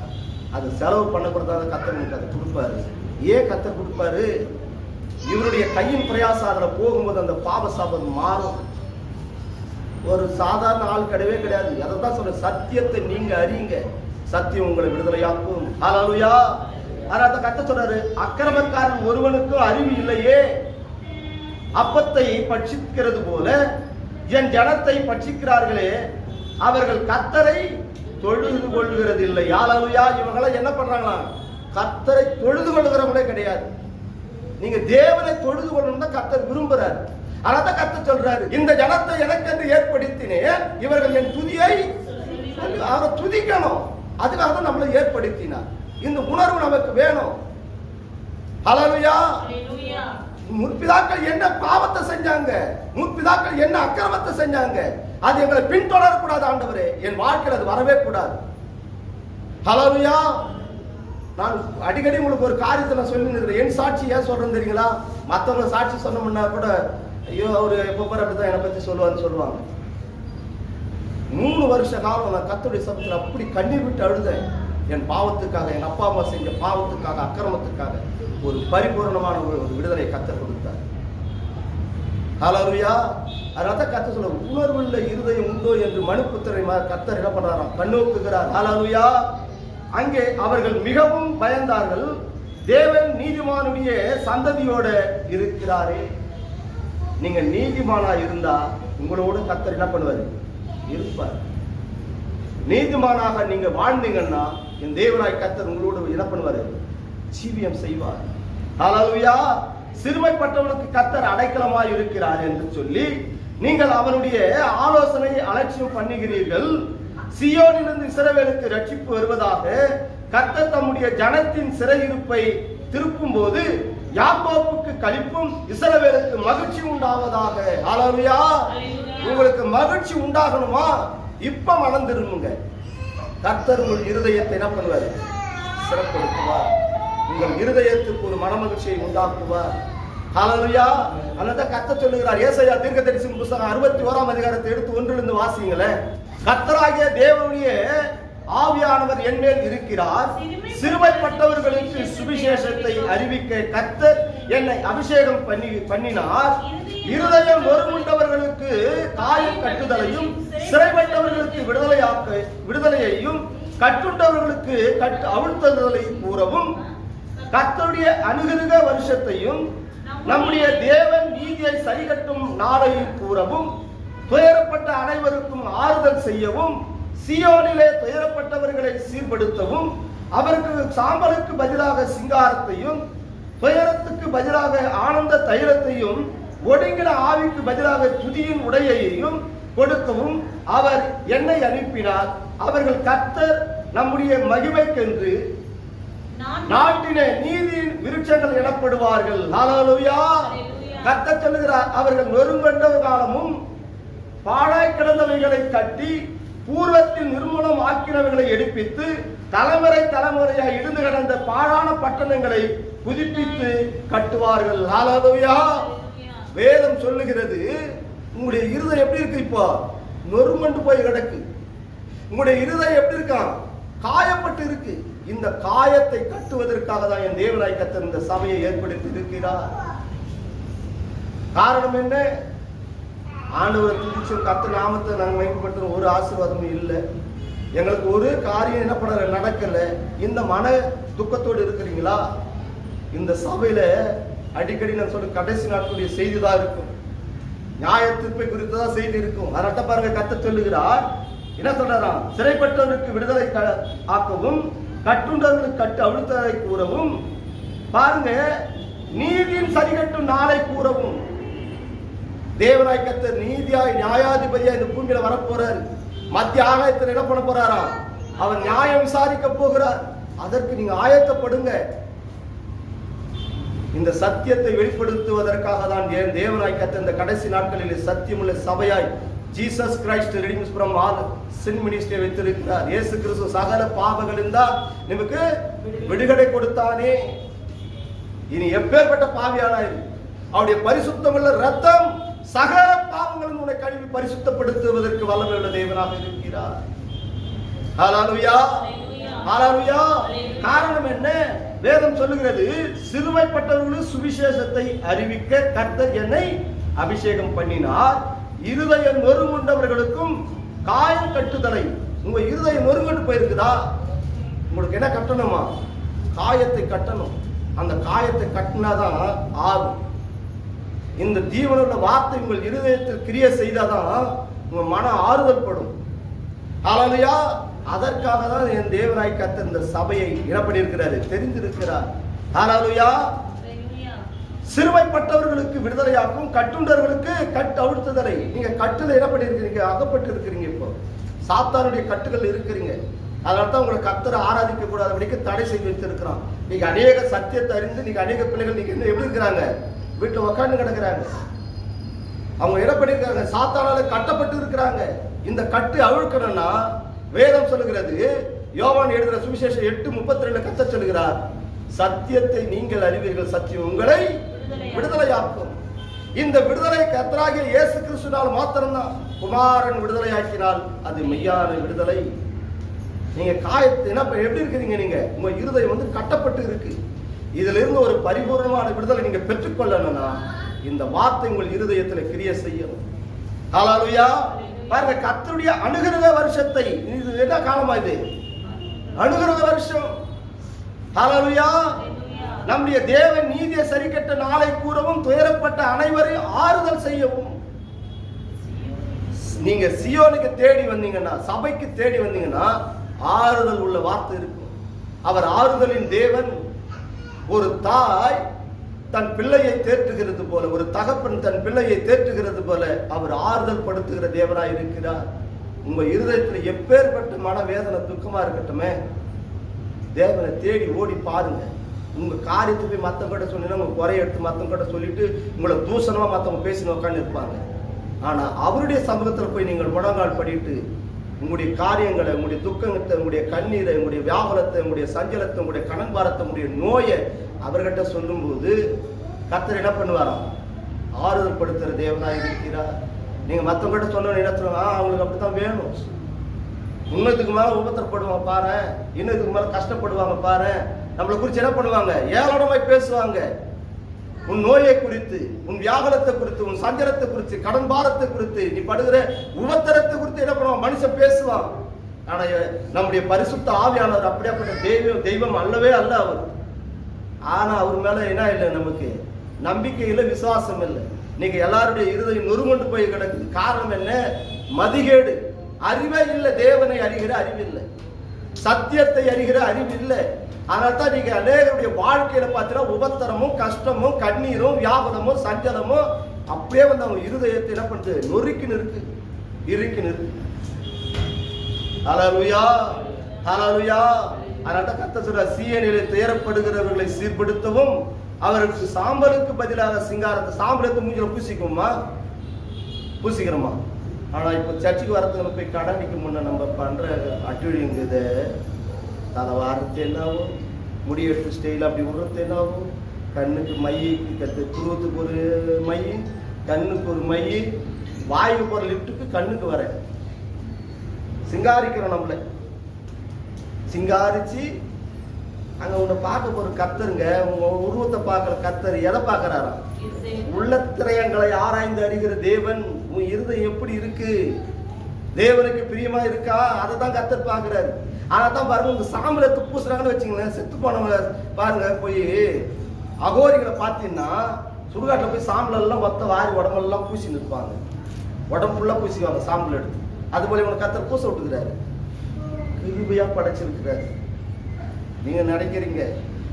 அது செலவு பண்ணக்கூடாத கத்தர் உனக்கு அதை கொடுப்பாரு. ஏன் கத்தர் கொடுப்பாரு? இவருடைய கையின் பிரயாசம் அதுல போகும்போது அந்த பாவ சாபம் மாறும். ஒரு சாதாரண ஆள் கிடையவே கிடையாது. அதை தான் சொல்ற, சத்தியத்தை நீங்க அறியுங்க, சத்தியம் உங்களை விடுதலையாக்கும். ஹல்லேலூயா. அதனால கர்த்தர் சொல்றாரு, அக்கிரமக்காரன் ஒருவனுக்கும் அறிவு இல்லையே, அப்பத்தை பட்சிக்கிறது போல என் ஜனத்தை பட்சிக்கிறார்களே, அவர்கள் கர்த்தரை தொழுது கொள்கிறது இல்லை. ஹல்லேலூயா. இவங்களை என்ன பண்றாங்களா? கர்த்தரை தொழுது கொள்கிறவங்களே கிடையாது. நீங்க தேவனை தொழுது கொள்ளணும் தான் கர்த்தர் விரும்புறாரு. அதான் கர்த்தர் சொல்றாரு, இந்த ஜனத்தை எனக்கென்று ஏற்படுத்தினேன், இவர்கள் என் துதியை அவரை துதிக்கணும். அதுக்காக தான் நம்மளை ஏற்படுத்தினார். இந்த உணர்வு நமக்கு வேணும். ஹல்லேலூயா. முற்பிதாக்கள் என்ன பாவத்தை செஞ்சாங்க, முற்பிதாக்கள் என்ன அக்கிரமத்தை செஞ்சாங்க, அது எங்களை பின்தொடரக்கூடாது ஆண்டவரே. என் வாழ்க்கையில் அது வரவே கூடாது. ஹல்லேலூயா. நான் அடிக்கடி உங்களுக்கு ஒரு காரியத்தை நான் சொல்லி இருக்கிறேன். என் சாட்சி ஏன் சொல்றேன்னு தெரியுங்களா? மற்றவங்க சாட்சி சொன்னோம்னா கூட, ஐயோ அவரு எப்போ அப்படிதான் என்னை பத்தி சொல்லுவாங்க. 3 வருஷ காலம் நான் கர்த்தருடைய சமூகத்தில் அப்படி கண்ணீர் விட்டு அழுதேன். என் பாவத்துக்காக, என் அப்பா அம்மா செஞ்ச பாவத்துக்காக, அக்கிரமத்துக்காக ஒரு பரிபூர்ணமான ஒரு விடுதலை கர்த்தர் கொடுத்தார். ஹல்லேலூயா. அதனால கர்த்தர் சொல்ல, உணர்வுள்ள இருதயம் உண்டோ என்று மனுபுத்திரரை கர்த்தர் என்ன பண்றாராம்? கண்ணோக்குகிறார். ஹல்லேலூயா. அங்கே அவர்கள் மிகவும் பயந்தார்கள். தேவன் நீதிமானுடைய சந்ததியோட இருக்கிறாரே. நீங்க நீதிமானா இருந்தா உங்களோட கர்த்தர் என்ன பண்ணுவாரு? இருப்பார். நீதிமானாக நீங்க வாழ்ந்தீங்கன்னா என் தேவனாய் கர்த்தர் உங்களோட என்ன பண்ணுவாரு? ஜீவியம் செய்வார். ஹல்லேலூயா. சிறுமைப்பட்டவனுக்கு கர்த்தர் அடைக்கலமாய் இருக்கிறார் என்று சொல்லி நீங்கள் அவருடைய ஆலோசனை அலட்சியம் பண்ணுகிறீர்கள். சியோனிலிருந்து இஸ்ரவேலுக்கு ரட்சிப்பு வருவதாக கர்த்தர் தம்முடைய ஜனத்தின் சிறையிருப்பை திருப்பும் போது யாக்கோப்புக்கு களிப்பும் இஸ்ரவேலுக்கு மகிழ்ச்சி உண்டாவதாக. ஹல்லேலூயா. உங்களுக்கு மகிழ்ச்சி உண்டாகணுமா? இப்ப மனம் திரும்புங்க. கர்த்தர் உங்கள் இருதயத்தை என்ன பண்ணுவார்? சிறப்படுத்துவார். உங்கள் இருதயத்துக்கு ஒரு மனமகிழ்ச்சியை உண்டாக்குவார். ஹல்லேலூயா. அதான் கர்த்தர் சொல்லுகிறார். ஏசாயா தீர்க்கதரிசியின் புத்தகம் 61ஆம் அதிகாரத்தை எடுத்து 1 வாசிங்களேன். கர்த்தராகிய தேவனுடைய ஆவியானவர் என் மேல் இருக்கிறார், சிறுமைப்பட்டவர்களுக்கு சுவிசேஷத்தை அறிவிக்க கர்த்தர் என்னை அபிஷேகம் பண்ணினார். இருதயம் நொறுங்குண்டவர்களுக்கு காயம் கட்டுதலையும், சிறைப்பட்டவர்களுக்கு விடுதலையையும், கட்டுண்டவர்களுக்கு அவிழ்த்தலை கூறவும், கர்த்தருடைய அனுகிரக வருஷத்தையும், நம்முடைய தேவன் நீதியை சரிகட்டும் நாளையும் கூறவும், துயரப்பட்ட அனைவருக்கும் ஆறுதல் செய்யவும், சியோனிலே துயரப்பட்டவர்களை சீர்படுத்தவும், அவருக்கு சாம்பலுக்கு பதிலாக சிங்காரத்தையும், துயரத்துக்கு பதிலாக ஆனந்த தைலத்தையும், ஒடுங்கின ஆவிக்கு பதிலாக துதியின் உடையையும் கொடுக்கவும் அவர் என்னை அனுப்பினார். அவர்கள் கர்த்தர் நம்முடைய மகிமைக்கென்று நாட்டின நீதியின் விருட்சங்கள் எனப்படுவார்கள். ஹல்லேலூயா. கர்த்தர் சொல்லுகிறார், அவர்கள் நொறுங்கண்ட காலமும் பாழாய் கிடந்தவைகளை கட்டி பூர்வத்தில் நிர்மூலம் ஆக்கினவைகளை எடுப்பித்து தலைமுறை தலைமுறையாக இடிந்து கிடந்த பாழான பட்டணங்களை புதுப்பித்து கட்டுவார்கள். ஹல்லேலூயா. வேதம் சொல்லுகிறது, உங்களுடைய இருதயம் எப்படி இருக்கு? இப்போ நொறுமண்டு போய் கிடக்கு. உங்களுடைய இருதயம் எப்படி இருக்கான்? காயப்பட்டு இருக்கு. இந்த காயத்தை கட்டுவதற்காக தான் என் தேவனாய் கர்த்தர் இந்த சபையை ஏற்படுத்தி இருக்கிறார். காரணம் என்ன? ஆண்டவரை துதிச்சு கர்த்தர் நாமத்தை நாங்கள் மகிமைப்படுத்துற ஒரு ஆசீர்வாதமும் இல்லை. எங்களுக்கு ஒரு காரியம் என்ன பண்ண நடக்கல. இந்த மன துக்கத்தோடு இருக்கிறீங்களா? இந்த சபையில அடிக்கடி நான் சொல்ற கடைசி நாட்களுடைய செய்தி தான் இருக்கும். நியாய தீர்ப்பை குறித்துதான் செய்தி இருக்கும். அதனால பாருங்க, கர்த்தர் சொல்லுகிறார், என்ன சொல்றாராம்? சிறைப்பட்டவருக்கு விடுதலை ஆக்கவும், கட்டுண்டவர்களுக்கு கட்டு அவிழ்த்ததை கூறவும், பாருங்க, நீதியின் சரிகட்டும் நாளை கூறவும். தேவனாய் கர்த்தர் நீதியாய் நியாயாதிபதியா இந்த பூமியில வரப்போறார். மத்திய ஆகாயத்தில் என்ன பண்ண போறாரா? அவர் நியாயம் விசாரிக்க போகிறார். அதற்கு நீங்க ஆயத்தப்படுங்க. இந்த சத்தியத்தை வெளிப்படுத்துவதற்காக தான் தேவனாய் கர்த்தர் இந்த கடைசி நாட்களில் சத்தியமுள்ள சபையாய் Jesus Christ redeems from all sin ministry வைத்திருக்கிறார். இயேசு கிறிஸ்து சகல பாவங்களில் தான் நமக்கு விடுதலை கொடுத்தானே. இனி எப்பேற்பட்ட பாவியானாயிரு, அவருடைய பரிசுத்தமுள்ள ரத்தம் சகல பாவங்களும் உன்னை கழுவி பரிசுத்தப்படுத்துவதற்கு வல்லமையுள்ள தேவனாக இருக்கிறார். ஹல்லேலூயா, ஹல்லேலூயா. காரணம் என்ன? வேதம் சொல்லுகிறது, சிறுமைப்பட்டவர்களுக்கு சுவிசேஷத்தை அறிவிக்க கர்த்தர் என்னை அபிஷேகம் பண்ணினார். இருதயம் நொறுங்குண்டவர்களுக்கும் காயம் கட்டுதலை. உங்க இருதயம் நொறுங்கிட்டு போயிருக்குதா? உங்களுக்கு என்ன கட்டணுமா? காயத்தை கட்டணும். அந்த காயத்தை கட்டினாதான் ஆகும். இந்த ஜீவனுள்ள வார்த்தை உங்கள் இருதயத்தில் கிரியை செய்தாதான் உங்க மன ஆறுதல் படும். ஹல்லேலூயா. அதற்காக தான் என் தேவனாய் கர்த்தர் இந்த சபையை இடப்படியிருக்கிறாரு, தெரிந்திருக்கிறார். ஹல்லேலூயா. சிறுமைப்பட்டவர்களுக்கு விடுதலையாக்கும், கட்டுண்டவர்களுக்கு கட்டு அழுத்துதலை. நீங்க கட்டுல இடப்படி இருக்கிறீங்க, அகப்பட்டு இருக்கிறீங்க. இப்போ சாத்தானுடைய கட்டுகள் இருக்கிறீங்க. அதனால தான் உங்களை கர்த்தரை ஆராதிக்க கூடாதபடிக்கு தடை செய்து வைத்திருக்கிறான். நீங்க அநேக சத்தியத்தை அறிந்து நீங்க அநேக பிள்ளைகள் நீங்க என்ன எப்படி இருக்கிறாங்க? வீட்டில் உட்காந்து கிடக்கிறாங்க. அவங்க இடப்படி இருக்காங்க, சாத்தானால கட்டப்பட்டு இருக்கிறாங்க. இந்த கட்டு அவிழ்க்கணும்னா வேதம் சொல்லுகிறது, யோவான் எழுதுகிற சுவிசேஷம் 8:32 கர்த்தர் சொல்லுகிறார், சத்தியத்தை நீங்கள் அறிவீர்கள், சத்தியம் உங்களை விடுதலையாக்கும். இந்த விடுதலை கர்த்தராகிய இயேசு கிறிஸ்துவினால் மாத்திரம்தான். குமாரன் விடுதலையாக்கினால் அது மெய்யான விடுதலை. நீங்க காயத்தை என்ன எப்படி இருக்கிறீங்க? நீங்க உங்க இருதயம் கட்டப்பட்டு இருக்கு. இதுல இருந்து ஒரு பரிபூர்ணமான விடுதலை நீங்க பெற்றுக்கொள்ளணும்னா இந்த வார்த்தை உங்கள் இருதயத்தில் கிரியை செய்யும். ஹல்லேலூயா. பாருங்க, கர்த்தருடைய அனுகிரக வருஷத்தை, இது என்ன காலமா? இது அனுகிரக வருஷம். ஹல்லேலூயா. நம்முடைய தேவன் நீதியை சரிக்கட்ட நாளை கூறவும், துயரப்பட்ட அனைவரையும் ஆறுதல் செய்யவும். நீங்க சியோனுக்கு தேடி வந்தீங்கன்னா, சபைக்கு தேடி வந்தீங்கன்னா ஆறுதல் உள்ள வார்த்தை இருக்கும். அவர் ஆறுதலின் தேவன். ஒரு தாய் தன் பிள்ளையை தேற்றுகிறது போல, ஒரு தகப்பன் தன் பிள்ளையை தேற்றுகிறது போல அவர் ஆறுதல் படுத்துகிற தேவனாய் இருக்கிறார். உங்க இருதயத்தில் எப்பேற்பட்ட மனவேதனை துக்கமா இருக்கட்டுமே, தேவனை தேடி ஓடி பாருங்க. உங்க காரியத்தை போய் மற்றவங்க கிட்ட சொன்னீங்கன்னா உங்க குறைய எடுத்து மற்றவங்க கிட்ட சொல்லிட்டு உங்களை தூசணமா மற்றவங்க பேசி உட்காந்து இருப்பாங்க. ஆனா அவருடைய சமூகத்தில் போய் நீங்கள் முழங்கால் படிட்டு உங்களுடைய காரியங்களை, உங்களுடைய துக்கத்தை, உங்களுடைய கண்ணீரை, உங்களுடைய வியாபாரத்தை, உங்களுடைய சஞ்சலத்தை, உங்களுடைய கடன் பாரத்தை, உங்களுடைய நோயை அவர்கிட்ட சொல்லும்போது கர்த்தர் என்ன பண்ணுவாராம்? ஆறுதல் படுத்துகிற தேவனாக இருக்கிறார். நீங்க மற்றவங்கிட்ட சொன்ன இடத்துல அவங்களுக்கு அப்படித்தான் வேணும். இன்னத்துக்கு மேல உபத்திரப்படுவாங்க பாரு, இன்னத்துக்கு மேல கஷ்டப்படுவாங்க பாரு, நம்மளை குறித்து என்ன பண்ணுவாங்க? ஏளனமாய் பேசுவாங்க. உன் நோயை குறித்து, உன் வியாகுலத்தை குறித்து, உன் சஞ்சலத்தை குறித்து, கடன் பாரத்தை குறித்து, நீ படுகிற உபத்திரத்தை குறித்து என்ன பண்ணுவான்? மனுஷன் பேசுவான். ஆனா நம்முடைய பரிசுத்த ஆவியானவர் அப்படியாப்பட்ட தெய்வம் அல்லவே அல்ல அவர். ஆனா அவர் மேல என்ன இல்லை? நமக்கு நம்பிக்கை இல்லை, விசுவாசம் இல்லை. நீங்க எல்லாருடைய இருதயம் நொறுங்கொண்டு போய் கிடக்குது. காரணம் என்ன? மதிகேடு, அறிவே இல்லை. தேவனை அறிகிற அறிவு இல்லை, சத்தியத்தை அறிகிற அறிவு இல்லை. அதனால்தான் நீங்க அநேகருடைய வாழ்க்கையில பார்த்தீங்கன்னா உபத்திரமும், கஷ்டமும், கண்ணீரும், வியாபனமும், சஞ்சலமும் அப்படியே அவங்க இருதயத்தை என்ன பண்ணுது? நொறுக்கின்னு இருக்கு, இருக்குன்னு இருக்கு. ஹல்லேலூயா, ஹல்லேலூயா. அதனால்தான் கர்த்தர் சொல்றார், சீயோனிலே துயரப்படுகிறவர்களை சீர்படுத்தவும், அவருக்கு சாம்பலுக்கு பதிலாக சிங்காரத்தை. சாம்பலத்தை மூஞ்சில பூசிக்குமா? பூசிக்கிறோமா? ஆனா இப்ப சர்ச்சுக்கு வரதுக்கு போய் கடனிக்கு முன்ன நம்ம பண்ற அட்டுழிங்குது. தலை வாரத்து என்னாகும், முடி எடுத்து ஸ்டைல அப்படி விடுறது என்னாகும், கண்ணுக்கு மை, துருவத்துக்கு ஒரு மை, கண்ணுக்கு ஒரு மை, வாய்க்கு போற லிப்டுக்கு கண்ணுக்கு வர சிங்காரிக்கிறோம். நம்மள சிங்காரிச்சு அங்க உன்னை பார்க்க போற கர்த்தருங்க, உங்க உருவத்தை பார்க்கற கர்த்தர் எதை பார்க்கிறாராம்? உள்ளத்திரையங்களை ஆராய்ந்து அறிகிற தேவன். உன் இருதயம் எப்படி இருக்கு? தேவனுக்கு பிரியமா இருக்கா? அதை தான் கர்த்தர் பார்க்கிறாரு. ஆனாதான் பாருங்க, உங்க சாம்பலத்தை பூசுறாங்கன்னு வச்சுங்களேன், செத்து போனவங்க பாருங்க, போய் அகோரிகளை பார்த்தீங்கன்னா சுடுகாட்டில் போய் சாம்பல் எல்லாம் மொத்த வாரி உடம்பெல்லாம் பூசி நிற்பாங்க, உடம்பு ஃபுல்லா பூசிக்குவாங்க சாம்பல் எடுத்து. அது போல உனக்கு கர்த்தர் பூச விட்டுக்கிறாரு, கிருபையா படைச்சிருக்கிறாரு. நீங்க நினைக்கிறீங்க,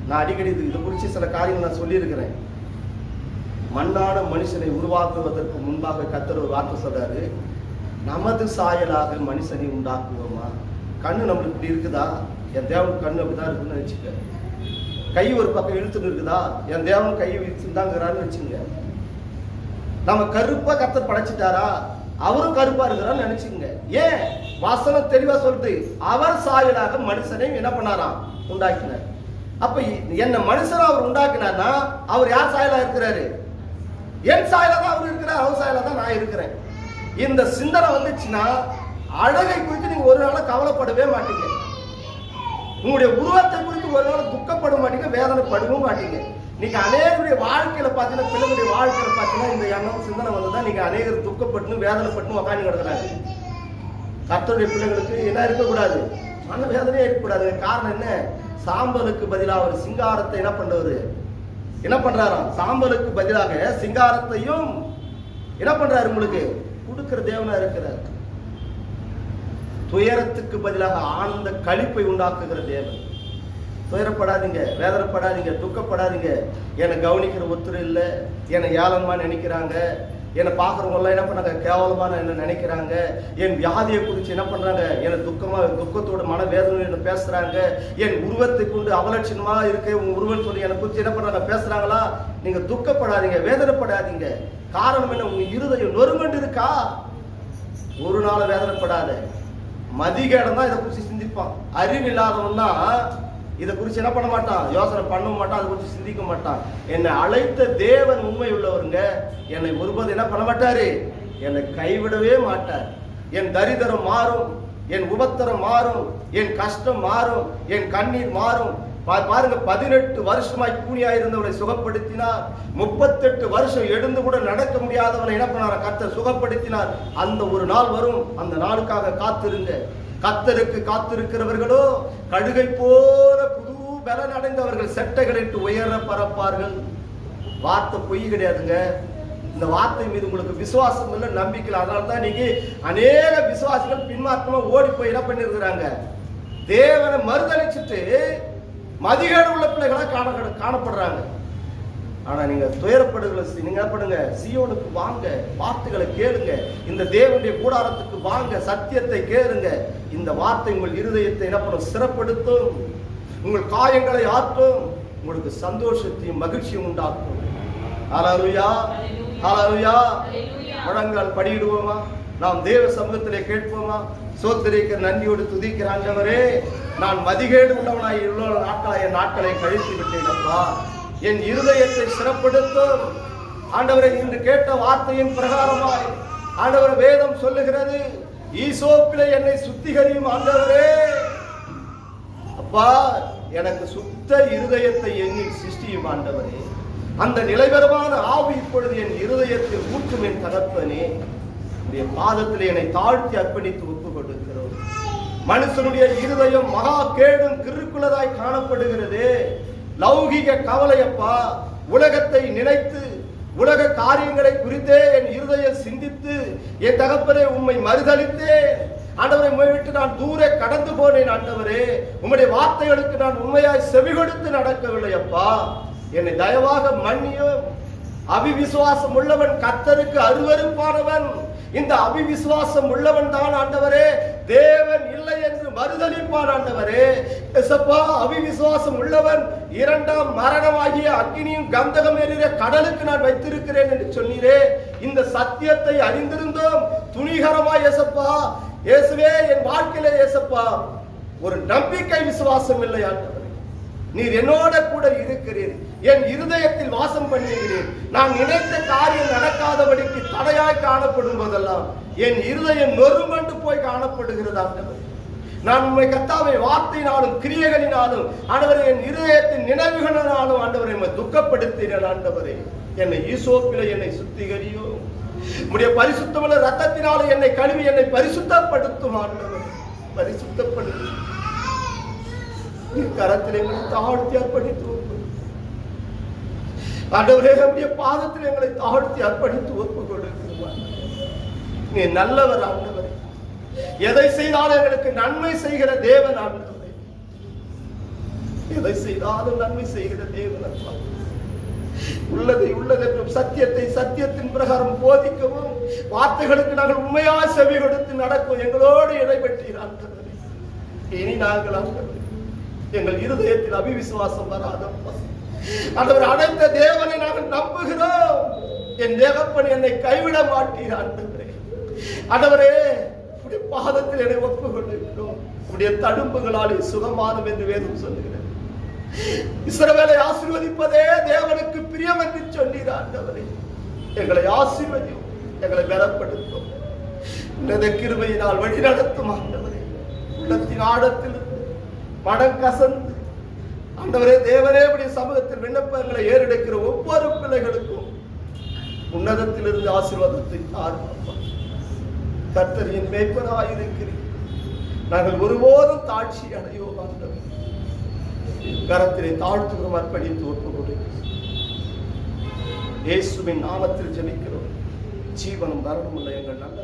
நான் அடிக்கடி இதை குறித்து சில காரியங்கள் நான் சொல்லியிருக்கிறேன். மண்ணான மனுஷனை உருவாக்குவதற்கு முன்பாக கர்த்தர் ஒரு வார்த்தை சொல்றாரு, நமது சாயலாக மனுஷனை உண்டாக்குவோமா. கண்ணு நம்மளுக்கு இப்படி இருக்குதா? என் தேவன் கண்ணு அப்படிதான் இருக்குன்னு வச்சுக்க. கை ஒரு பக்கம் இழுத்துன்னு இருக்குதா? என் தேவன் கை இழுத்துதாங்கிறான்னு வச்சுங்க. நம்ம கருப்பா கர்த்தர் படைச்சிட்டாரா? அவரும் கருப்பா இருக்கிறான்னு நினைச்சுங்க. ஏன்? வசனம் தெளிவா சொல்லுது, அவர் சாயலாக மனுஷனை என்ன பண்ணாராம்? உண்டாக்கினார். அப்ப என்ன மனுஷனா அவர் உண்டாக்குனார்னா அவர் யார் சாயலா இருக்கிறாரு? என் சாயலா தான் அவர் இருக்கிறார், அவர் சாயலா தான் நான் இருக்கிறேன். இந்த சிந்தனை வந்துச்சுன்னா அழகை குறித்து நீங்க ஒரு நாள் கவலைப்படவே மாட்டீங்க. உங்களுடைய உருவத்தை குறித்து ஒரு நாள் துக்கப்பட மாட்டீங்க, வேதனைப்படவும் மாட்டீங்க. நீங்க அநேகருடைய வாழ்க்கையில பாத்தீங்கன்னா, பிள்ளைகளுடைய வாழ்க்கையில பாத்தீங்கன்னா இந்த எண்ணம் சிந்தனை வந்துதான் நீங்க அநேகர் துக்கப்பட்டு வேதனைப்பட்டு உட்காந்து கிடக்குறாங்க. கர்த்தருடைய பிள்ளைகளுக்கு என்ன இருக்கக்கூடாது? மன வேதனையே இருக்கக்கூடாது. காரணம் என்ன? சாம்பலுக்கு பதிலாக ஒரு சிங்காரத்தை என்ன பண்றவரு என்ன பண்றாராம்? சாம்பலுக்கு பதிலாக சிங்காரத்தையும் என்ன பண்றாரு? உங்களுக்கு கொடுக்கிற தேவனா இருக்கிறார். துயரத்துக்கு பதிலாக ஆனந்த களிப்பை உண்டாக்குகிற தேவன். துயரப்படாதீங்க, வேதனைப்படாதீங்க, துக்கப்படாதீங்க. என்னை கவனிக்கிற ஒருத்தர் இல்லை, என்னை ஏளனமா நினைக்கிறாங்க, என்னை பார்க்குறவங்க எல்லாம் என்ன பண்ணாங்க? கேவலமான என்ன நினைக்கிறாங்க. என் வியாதியை குறித்து என்ன பண்றாங்க? என்னை துக்கத்தோட மன வேதனை பேசுறாங்க. என் உருவத்தை கொண்டு அவலட்சணமா இருக்க உங்க உருவம் சொல்லி என்னை குறித்து என்ன பண்றாங்க? பேசுறாங்களா? நீங்க துக்கப்படாதீங்க, வேதனைப்படாதீங்க. காரணம் என்ன? உங்க இருதயம் நொறுங்கண்டு இருக்கா? ஒரு நாள் வேதனைப்படாத. மதிகேடன் தான் இதை குறித்து சிந்திப்பான். அறிவில்லாதவன் தான் இதை குறித்து என்ன பண்ண மாட்டான்? யோசனை பண்ண மாட்டான், அதை குறித்து சிந்திக்க மாட்டான். என்னை அழைத்த தேவன் உண்மை உள்ளவருங்க. என்னை ஒருபோது என்ன பண்ண மாட்டாரு? என்னை கைவிடவே மாட்டார். என் தரித்திரம் மாறும், என் உபத்திரம் மாறும், என் கஷ்டம் மாறும், என் கண்ணீர் மாறும். பாருங்க, 18 வருஷமாய் கூனியா இருந்தவனை சுகப்படுத்தினார். 38 வருஷம் எழுந்து கூட நடக்க முடியாதவனை என்ன பண்ணார்? கர்த்தர் சுகப்படுத்தினார். அந்த ஒரு நாள் வரும், அந்த நாளுக்காக காத்திருங்க. கர்த்தருக்கு காத்திருக்கிறவர்களோ கழுகை போல புது பலன் அடைந்தவர்கள் செட்டைகளிட்டு உயர பரப்பார்கள். வார்த்தை பொய் கிடையாதுங்க. இந்த வார்த்தை மீது உங்களுக்கு விசுவாசம் இல்லை, நம்பிக்கை. அதனால தான் நீங்க அநேக விசுவாசிகள் பின்மாற்றமா ஓடி போய் என்ன பண்ணிருக்கிறாங்க? தேவனை மறுதளிச்சுட்டு மதிகேடு உள்ள பிள்ளைகளா காணப்படுறாங்க. ஆனா நீங்க துயரப்படுகளை நீங்க என்ன பண்ணுங்க? சீயோனுக்கு வாங்க, வார்த்தைகளை கேளுங்க. இந்த தேவனுடைய கூடாரத்துக்கு வாங்க, சத்தியத்தை கேளுங்க. இந்த வார்த்தை உங்கள் இருதயத்தை என்ன பண்ணும்? சிறப்படுத்தும், உங்கள் காயங்களை ஆற்றும், உங்களுக்கு சந்தோஷத்தையும் மகிழ்ச்சியும் உண்டாக்கும். ஹல்லேலூயா, ஹல்லேலூயா. முழங்கால் படியிடுவோமா? நாம் தேவ சமூகத்திலே கேட்போமா? சோத்திரிக்கிற நன்றியோடு துதிக்கிற ஆண்டவரே, நான் மதிகேடு உள்ளவனாய் உள்ள நாட்களாய் என் நாட்களை கழித்து விட்டேனப்பா. என் இருதயத்தை சிறப்படுத்தும் ஆண்டவரை. இன்று கேட்ட வார்த்தையின் பிரகாரமாய் ஆண்டவர் வேதம் சொல்லுகிறது, ஈசோப்பிலே என்னை சுத்திகரியும் ஆண்டவரே. அப்பா, எனக்கு சுத்த இருதயத்தை எண்ணில் சிருஷ்டியும் ஆண்டவரே. அந்த நிலைவரமான ஆவி இப்பொழுது என் இருதயத்தில் ஊற்றும் என் தகப்பனே. உடைய பாதத்தில் என்னை தாழ்த்தி அர்ப்பணித்து ஒப்பு கொடுக்கிறோம். மனுஷனுடைய இருதயம் மகா கேடும் கிறுக்குள்ளதாய் காணப்படுகிறது. லௌகிக கவலையப்பா, உலகத்தை நினைத்து உலக காரியங்களை குறித்தே என் இருதயம் சிந்தித்து என் தகப்பனே உம்மை மறுதளித்தே ஆண்டவரை உம்மை விட்டு நான் தூர கடந்து போனேன். ஆண்டவரே, உம்முடைய வார்த்தைகளுக்கு நான் உண்மையாய் செவி கொடுத்து நடக்கவில்லை அப்பா. என்னை தயவாக மன்னியும். அவிவிசுவாசம் உள்ளவன் கர்த்தருக்கு அருவருப்பானவன். இந்த அவிவிசுவாசம் உள்ளவன் தான் ஆண்டவரே தேவன் இல்லை என்று மறுதலிப்பான். ஆண்டவரே எசப்பா, அவிவிசுவாசம் உள்ளவன் இரண்டாம் மரணமாகிய அக்கினியும் கந்தகம் எறிகிற கடலுக்கு நான் வைத்திருக்கிறேன் என்று சொன்னீரே. இந்த சத்தியத்தை அறிந்திருந்தோம் துணிகரமாய் எசப்பா. இயேசுவே, என் வாழ்க்கையிலே இயேசப்பா ஒரு நம்பிக்கை விசுவாசம் இல்லை. ஆண்டவரே, நீர் என்னோட கூட இருக்கிறீர், என் இருதயத்தில் வாசம் பண்ணுகிறீர். நான் நினைத்த காரியம் நடக்காதபடிக்கு தடையாய் காணப்படும் போதெல்லாம் என் இருதயம் நொறுமண்டு போய் காணப்படுகிறது. ஆண்டவரே, நான் உண்மை கர்த்தாவை வார்த்தையினாலும் கிரியைகளினாலும் ஆண்டவரே என் இருதயத்தின் நினைவுகளினாலும் ஆண்டவரை துக்கப்படுத்தினேன். ஆண்டவரே, என்னை ஈசோப்பிலே என்னை சுத்திகரியோ, உம்முடைய பரிசுத்தமுள்ள ரத்தத்தினாலும் என்னை கழுவி என்னை பரிசுத்தப்படுத்தும். ஆண்டவரே, பரிசுத்தப்படுத்தும். கரத்தில் எங்களை தாழ்த்தி அர்ப்பணித்து ஆண்டவரே, நம்முடைய பாதத்தில் எங்களை தாழ்த்தி அர்ப்பணித்து ஒப்பு கொடுக்கிறோம். நீ நல்லவர் ஆண்டவரே. எதை செய்தாலும் எங்களுக்கு நன்மை செய்கிற தேவன் ஆண்டவரே. எதை செய்தாலும் நன்மை செய்கிற தேவன் அப்பா. உள்ளதை உள்ளதென்றும் சத்தியத்தை சத்தியத்தின் பிரகாரம் போதிக்கவும் வார்த்தைகளுக்கு நாங்கள் உண்மையாக செவி கொடுத்து நடக்கும் எங்களோடு இடைபெற்றீர் ஆண்டவரே. இனி நாங்கள் ஆண்டவரே எங்கள் இருதயத்தில் அபிவிசுவாசம் வராதப்பா. ஆண்டவர் அடைந்த தேவனை நாங்கள் நம்புகிறோம். என் தேவப்பன் என்னை கைவிட மாட்டீர் ஆண்டவரே. ஆண்டவரே, உடைய பாதத்தில் என்னை ஒப்பு கொண்டிருக்கிறோம். உடைய தடும்புகளாலே சுகமானம் என்று வேதம் சொல்லுகிறேன். இஸ்ரவேலை ஆசீர்வதிப்பதே தேவனுக்கு பிரியம் என்று சொன்னீர் ஆண்டவரே. எங்களை ஆசீர்வதியும், எங்களை பலப்படுத்தும், இந்த கிருபையினால் வழி நடத்தும் ஆண்டவரே. உள்ளத்தின் ஆழத்தில் மனம் கசந்து ஆண்டவரே தேவனே உடைய சமூகத்தில் விண்ணப்பங்களை ஏறெடுக்கிற ஒவ்வொரு பிள்ளைகளுக்கும் உன்னதத்திலிருந்து ஆசீர்வாதத்தை தாரும். கர்த்தரின் மேய்ப்பராயிருக்கிறீர், நாங்கள் ஒருபோதும் தாட்சி அடையோம் ஆண்டவரே. கரத்திலே தாழ்த்துகிறோம், அர்ப்பணித்து ஒப்பு கொடுக்கிறோம். இயேசுவின் நாமத்தில் ஜெபிக்கிறோம். ஜீவனும் மரணமுள்ள எங்கள் நல்ல